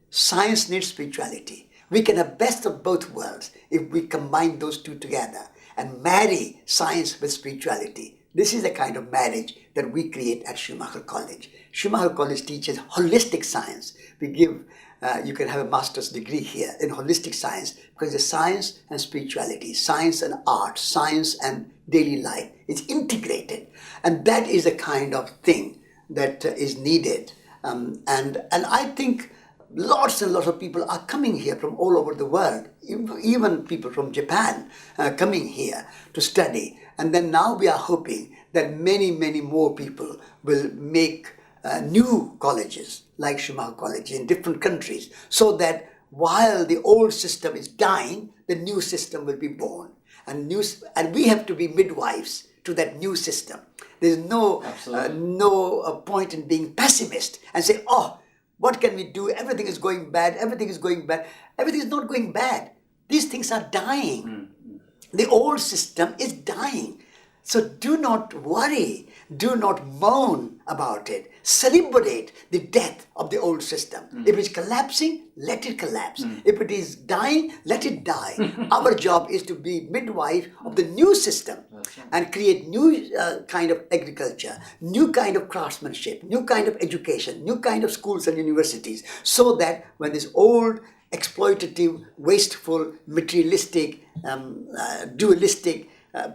Science needs spirituality. We can have best of both worlds if we combine those two together and marry science with spirituality. This is the kind of marriage that we create at Schumacher College. Schumacher College teaches holistic science. We give, you can have a master's degree here in holistic science because the science and spirituality, science and art, science and daily life is integrated. And that is the kind of thing that is needed. And I think lots and lots of people are coming here from all over the world, even people from Japan coming here to study. And then now we are hoping that many, many more people will make new colleges like Schumacher College in different countries, so that while the old system is dying, the new system will be born. And we have to be midwives to that new system. There's no point in being pessimist and say, oh, what can we do? Everything is going bad. Everything is going bad. Everything is not going bad. These things are dying. The old system is dying. So do not worry. Do not moan about it. Celebrate the death of the old system. If it's collapsing, let it collapse. If it is dying, let it die. Our job is to be midwife of the new system and create new kind of agriculture, new kind of craftsmanship, new kind of education, new kind of schools and universities, so that when this old exploitative, wasteful, materialistic, dualistic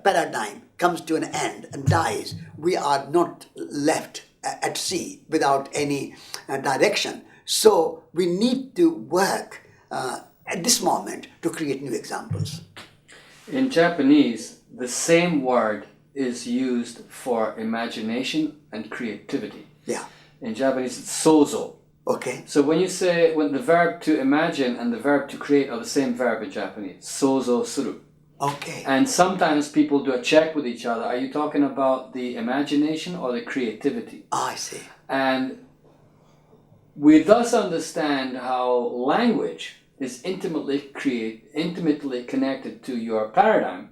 paradigm comes to an end and dies, we are not left at sea without any direction. So we need to work at this moment to create new examples. In Japanese, the same word is used for imagination and creativity. Yeah. In Japanese, it's sozo. Okay. So when the verb to imagine and the verb to create are the same verb in Japanese, sozo suru. Okay. And sometimes people do a check with each other. Are you talking about the imagination or the creativity? I see. And we thus understand how language is intimately connected to your paradigm.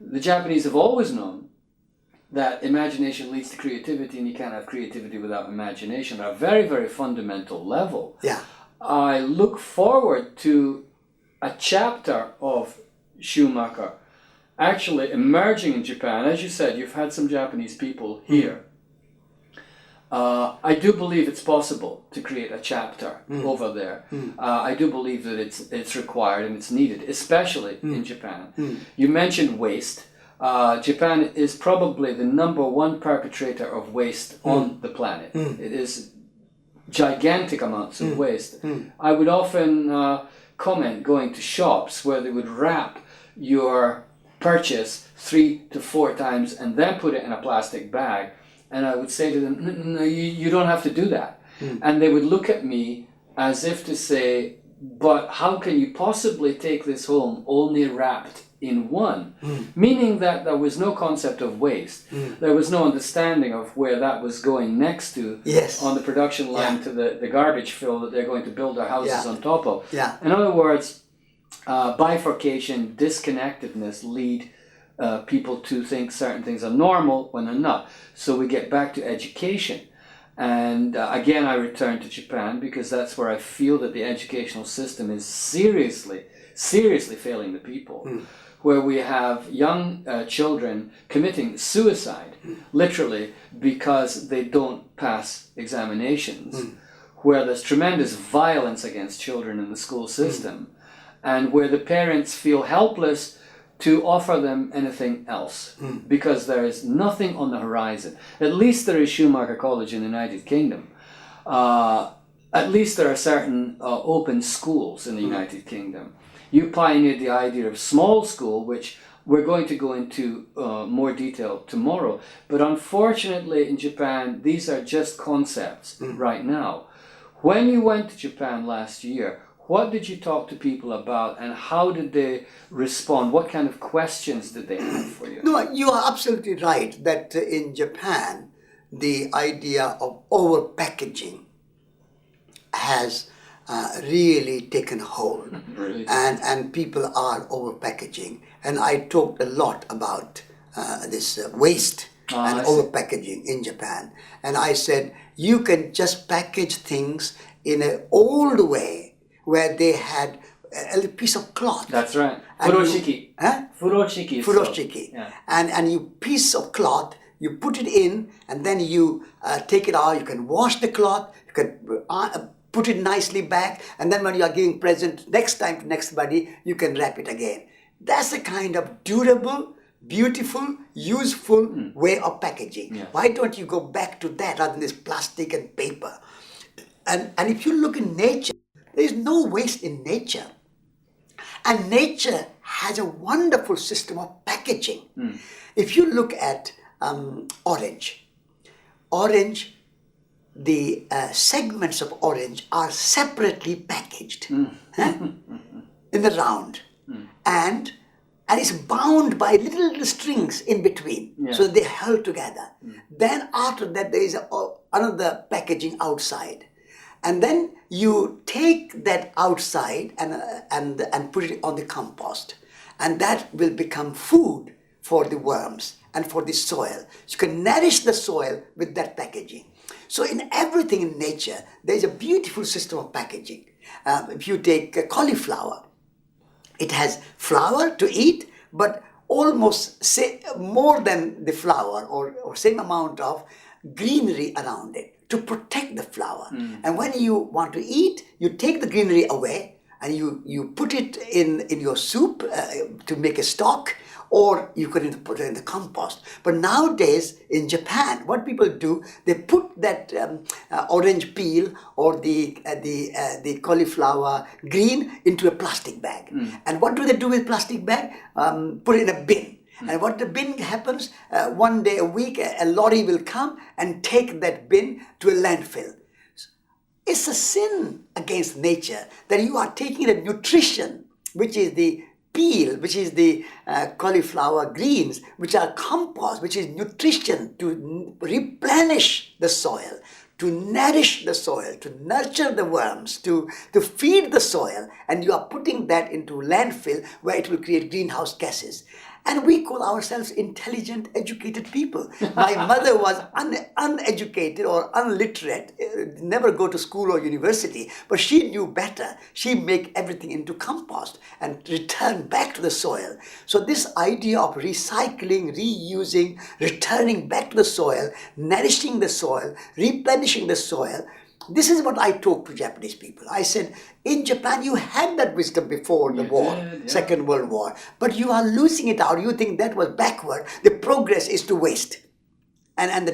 The Japanese have always known that imagination leads to creativity, and you can't have creativity without imagination at a very, very fundamental level. Yeah. I look forward to a chapter of Schumacher actually emerging in Japan. As you said, you've had some Japanese people here. I do believe it's possible to create a chapter over there. I do believe that it's required and it's needed, especially in Japan. You mentioned waste. Japan is probably the #1 perpetrator of waste on the planet. It is gigantic amounts of waste. I would often comment going to shops where they would wrap your purchase 3 to 4 times and then put it in a plastic bag. And I would say to them, no, you don't have to do that. And they would look at me as if to say, but how can you possibly take this home only wrapped in one? Meaning that there was no concept of waste. There was no understanding of where that was going next to on the production line to the garbage fill that they're going to build their houses on top of. In other words, bifurcation, disconnectedness lead people to think certain things are normal when they're not. So we get back to education. And again, I return to Japan because that's where I feel that the educational system is seriously failing the people. Where we have young children committing suicide, literally, because they don't pass examinations. Where there's tremendous violence against children in the school system. And where the parents feel helpless to offer them anything else because there is nothing on the horizon. At least there is Schumacher College in the United Kingdom. At least there are certain open schools in the United Kingdom. You pioneered the idea of small school, which we're going to go into more detail tomorrow. But unfortunately in Japan, these are just concepts right now. When you went to Japan last year, what did you talk to people about and how did they respond? What kind of questions did they have for you? No, you are absolutely right that in Japan, the idea of over-packaging has really taken hold. Really? And people are over-packaging. And I talked a lot about this waste and over-packaging in Japan. And I said, you can just package things in an old way where they had a little piece of cloth. That's right. Furoshiki. Furoshiki. Furoshiki. Yeah. And you piece of cloth, you put it in, and then you take it out. You can wash the cloth. You can put it nicely back, and then when you are giving present next time to next buddy, you can wrap it again. That's the kind of durable, beautiful, useful way of packaging. Yes. Why don't you go back to that rather than this plastic and paper? And if you look in nature, there is no waste in nature. And nature has a wonderful system of packaging. If you look at orange, the segments of orange are separately packaged in the round. And it's bound by little strings in between, so they held together. Then after that, there is another packaging outside. And then you take that outside and put it on the compost. And that will become food for the worms and for the soil. So you can nourish the soil with that packaging. So in everything in nature, there's a beautiful system of packaging. If you take cauliflower, it has flour to eat, but almost more than the flour or same amount of greenery around it to protect the flower. And when you want to eat, you take the greenery away and you put it in your soup to make a stock, or you could put it in the compost. But nowadays in Japan, what people do, they put that orange peel or the cauliflower green into a plastic bag. And what do they do with plastic bag? Put it in a bin. And what the bin happens, one day a week, a lorry will come and take that bin to a landfill. It's a sin against nature that you are taking the nutrition, which is the peel, which is the cauliflower greens, which are compost, which is nutrition to replenish the soil, to nourish the soil, to nurture the worms, to feed the soil, and you are putting that into landfill where it will create greenhouse gases. And we call ourselves intelligent, educated people. My mother was uneducated or unliterate, never go to school or university, but she knew better. She make everything into compost and return back to the soil. So this idea of recycling, reusing, returning back to the soil, nourishing the soil, replenishing the soil, this is what I talk to Japanese people. I said, in Japan, you had that wisdom before the war, Second World War, but you are losing it out. You think that was backward. The progress is to waste. And the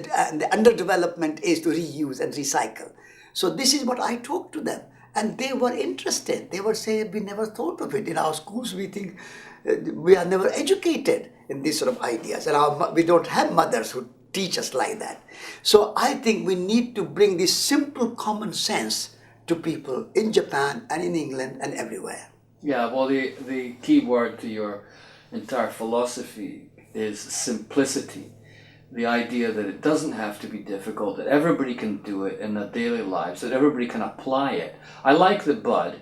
underdevelopment is to reuse and recycle. So this is what I talk to them. And they were interested. They would say, we never thought of it. In our schools, we think we are never educated in these sort of ideas. And we don't have mothers who teach us like that. So I think we need to bring this simple common sense to people in Japan and in England and everywhere. Yeah, well, the key word to your entire philosophy is simplicity. The idea that it doesn't have to be difficult, that everybody can do it in their daily lives, that everybody can apply it. I like the bud.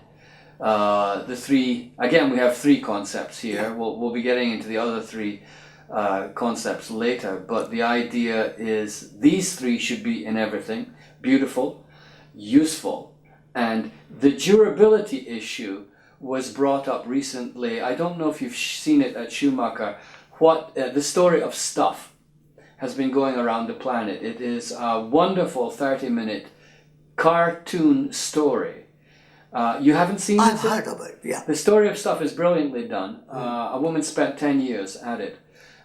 The three, again, we have three concepts here. We'll be getting into the other three concepts later, but the idea is these three should be in everything: beautiful, useful, and the durability issue was brought up recently. I don't know if you've seen it at Schumacher. The story of stuff has been going around the planet. It is a wonderful 30-minute cartoon story. You haven't seen it? I've heard of it, yeah. The story of stuff is brilliantly done. A woman spent 10 years at it.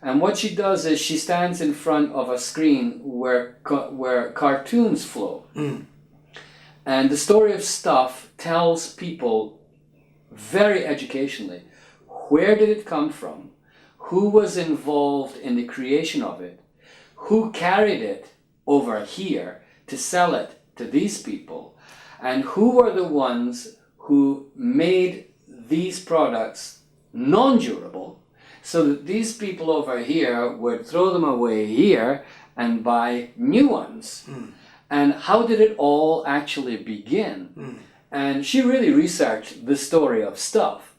And what she does is she stands in front of a screen where cartoons flow. And the story of stuff tells people very educationally, where did it come from? Who was involved in the creation of it? Who carried it over here to sell it to these people? And who were the ones who made these products non-durable, so that these people over here would throw them away here and buy new ones? And how did it all actually begin? And she really researched the story of stuff.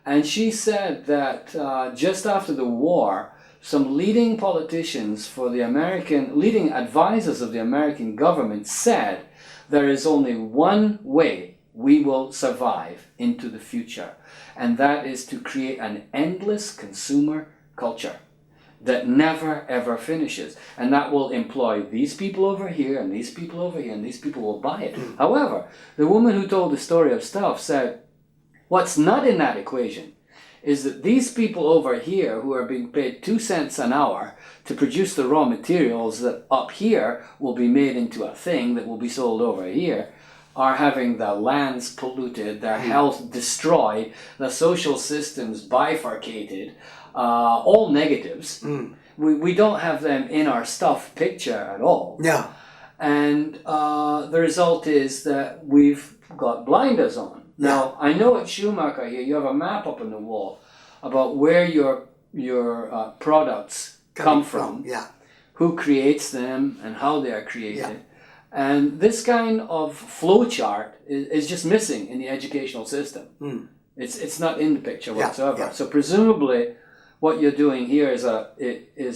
And she said that just after the war, some leading politicians for the leading advisors of the American government said, there is only one way we will survive into the future, and that is to create an endless consumer culture that never ever finishes, and that will employ these people over here and these people over here, and these people will buy it. However, the woman who told the story of stuff said, what's not in that equation is that these people over here who are being paid 2 cents an hour to produce the raw materials that up here will be made into a thing that will be sold over here, are having their lands polluted, their health destroyed, the social systems bifurcated, all negatives. We don't have them in our stuff picture at all. Yeah. And the result is that we've got blinders on. Now, I know at Schumacher here, you have a map up on the wall about where your products come from, who creates them, and how they are created. And this kind of flowchart is just missing in the educational system. It's not in the picture whatsoever. So presumably, what you're doing here is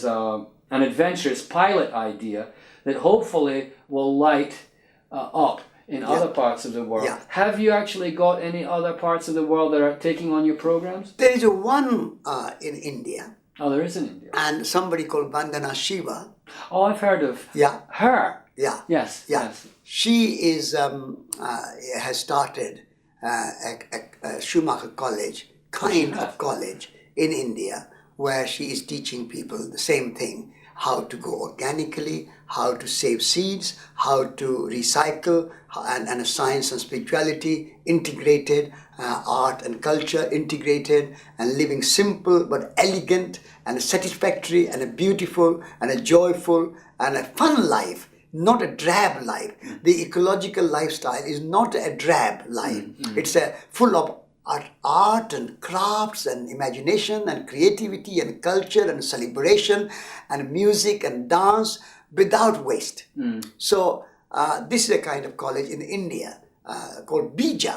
an adventurous pilot idea that hopefully will light up in other parts of the world. Have you actually got any other parts of the world that are taking on your programs? There is one in India. Oh, there is in India. And somebody called Vandana Shiva. Oh, I've heard of her. Yes. She is has started a Schumacher College kind of college in India, where she is teaching people the same thing: how to go organically, how to save seeds, how to recycle, and science and spirituality integrated, art and culture integrated, and living simple but elegant and satisfactory and a beautiful and a joyful and a fun life, not a drab life. The ecological lifestyle is not a drab life. It's full of art and crafts and imagination and creativity and culture and celebration and music and dance without waste. So this is a kind of college in India called Bija,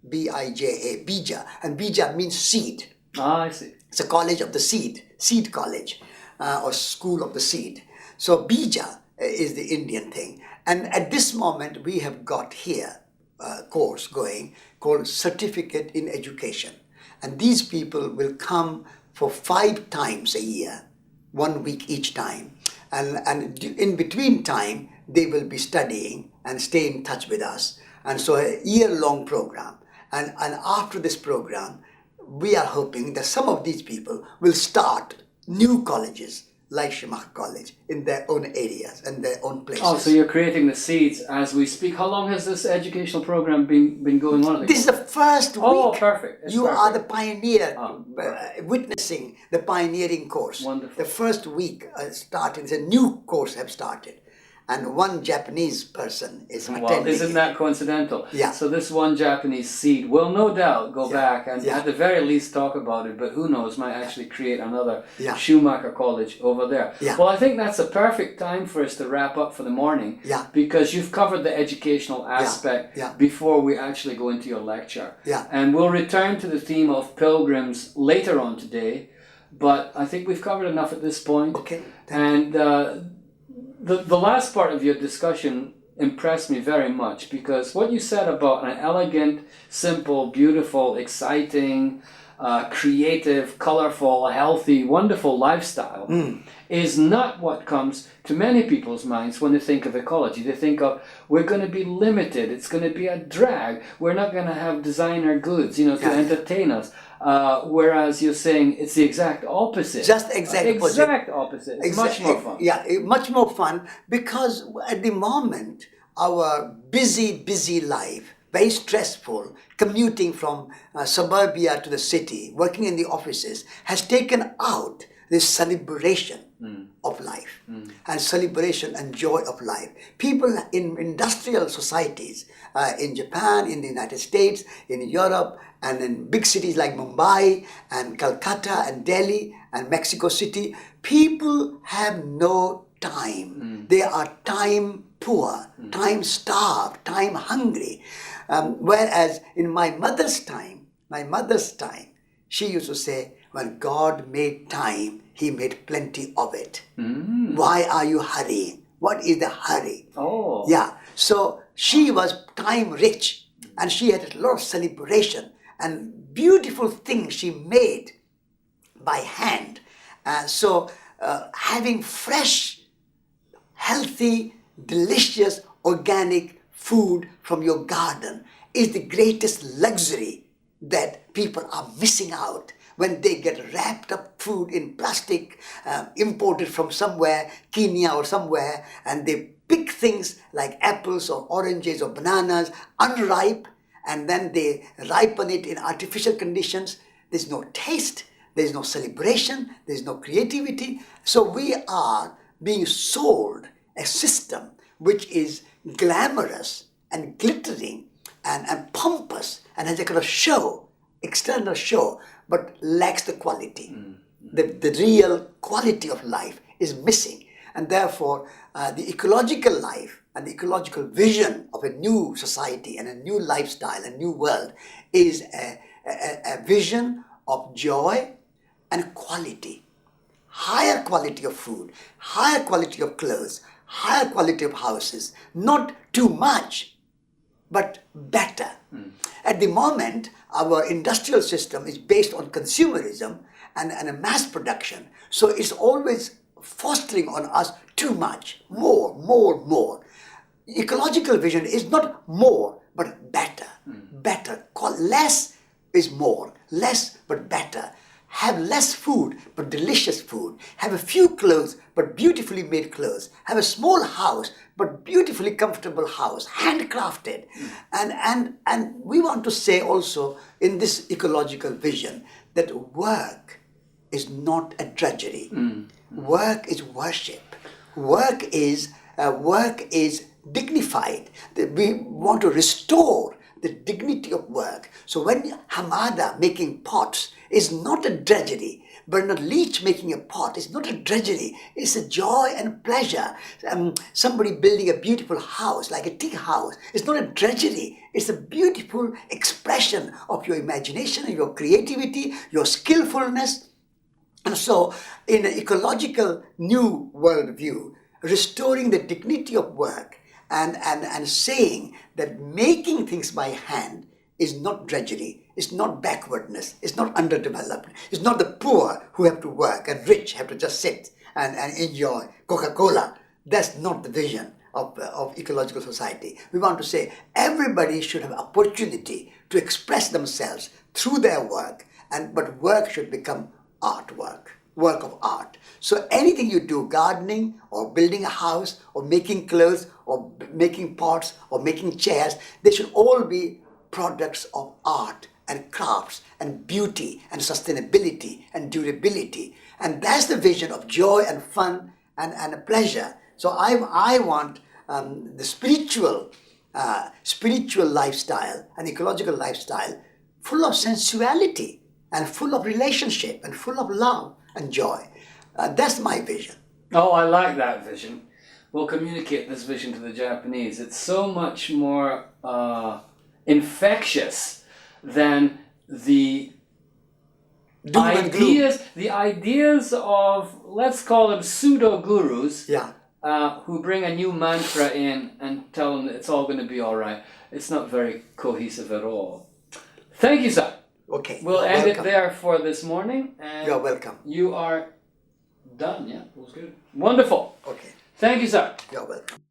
B-I-J-A, Bija. And Bija means seed. Ah, I see. It's a college of the seed college, or school of the seed. So Bija is the Indian thing. And at this moment we have got here a course going called Certificate in Education. And these people will come for 5 times a year, 1 week each time. And in between time, they will be studying and stay in touch with us. And so a year-long program. And after this program, we are hoping that some of these people will start new colleges like Schumacher College in their own areas and their own places. Oh, so you're creating the seeds as we speak. How long has this educational program been going on? This is the first week. Oh, perfect. It's You perfect. are the pioneer, Perfect. witnessing the pioneering course. Wonderful. The first week started, it's a new course have started. And one Japanese person is Well, attending. isn't that coincidental? Yeah. So this one Japanese seed will no doubt go back and Yeah. at the very least talk about it, but who knows, might actually create another Yeah. Schumacher College over there. Yeah. Well, I think that's a perfect time for us to wrap up for the morning, Yeah. because you've covered the educational aspect Yeah. before we actually go into your lecture. Yeah. And we'll return to the theme of pilgrims later on today, but I think we've covered enough at this point. Okay. And the last part of your discussion impressed me very much, because what you said about an elegant, simple, beautiful, exciting, creative, colorful, healthy, wonderful lifestyle is not what comes to many people's minds when they think of ecology. They think of, we're going to be limited, it's going to be a drag, we're not going to have designer goods, to entertain us. Whereas you're saying it's the exact opposite. Just exact opposite. Exact opposite. It's much more fun. Yeah, much more fun, because at the moment, our busy life, very stressful, commuting from suburbia to the city, working in the offices, has taken out this celebration of life and celebration and joy of life. People in industrial societies, in Japan, in the United States, in Europe, and in big cities like Mumbai and Calcutta and Delhi and Mexico City, people have no time. They are time poor, time starved, time hungry. Whereas in my mother's time, she used to say, when God made time, He made plenty of it. Why are you hurrying? What is the hurry? Oh. Yeah. So she was time rich, and she had a lot of celebration and beautiful things she made by hand. So having fresh, healthy, delicious, organic food from your garden is the greatest luxury that people are missing out when they get wrapped up food in plastic, imported from somewhere, Kenya or somewhere, and they pick things like apples or oranges or bananas, unripe, and then they ripen it in artificial conditions. There's no taste, there's no celebration, there's no creativity. So we are being sold a system which is glamorous and glittering and pompous and has a kind of show, external show, but lacks the quality. The real quality of life is missing. And therefore, the ecological life and the ecological vision of a new society and a new lifestyle, a new world, is a vision of joy and quality. Higher quality of food, higher quality of clothes, higher quality of houses. Not too much, but better. At the moment, our industrial system is based on consumerism and a mass production. So it's always fostering on us too much, more. Ecological vision is not more, but better. Less is more. Less but better. Have less food but delicious food. Have a few clothes but beautifully made clothes. Have a small house but beautifully comfortable house, handcrafted. And we want to say also in this ecological vision that work is not a drudgery. Work is worship. Work is dignified. We want to restore the dignity of work. So when Hamada making pots is not a drudgery, Bernard Leach making a pot is not a drudgery, it's a joy and pleasure. Somebody building a beautiful house, like a tea house, it's not a drudgery, it's a beautiful expression of your imagination, your creativity, your skillfulness. And so, in an ecological new worldview, restoring the dignity of work and saying that making things by hand is not drudgery, it's not backwardness, it's not underdeveloped, it's not the poor who have to work and rich have to just sit and enjoy Coca-Cola. That's not the vision of ecological society. We want to say everybody should have opportunity to express themselves through their work, but work should become artwork, work of art. So anything you do, gardening or building a house or making clothes or making pots or making chairs, they should all be products of art and crafts and beauty and sustainability and durability. And that's the vision of joy and fun and pleasure. So I want the spiritual lifestyle and ecological lifestyle full of sensuality and full of relationship and full of love and joy. That's my vision. Oh, I like that vision. We'll communicate this vision to the Japanese. It's so much more infectious than the ideas of, let's call them pseudo gurus, who bring a new mantra in and tell them that it's all going to be all right. It's not very cohesive at all. Thank you, sir. Okay. We'll end it there for this morning. And you're welcome. You are done, yeah? It was good. Wonderful. Okay. Thank you, sir. You're welcome.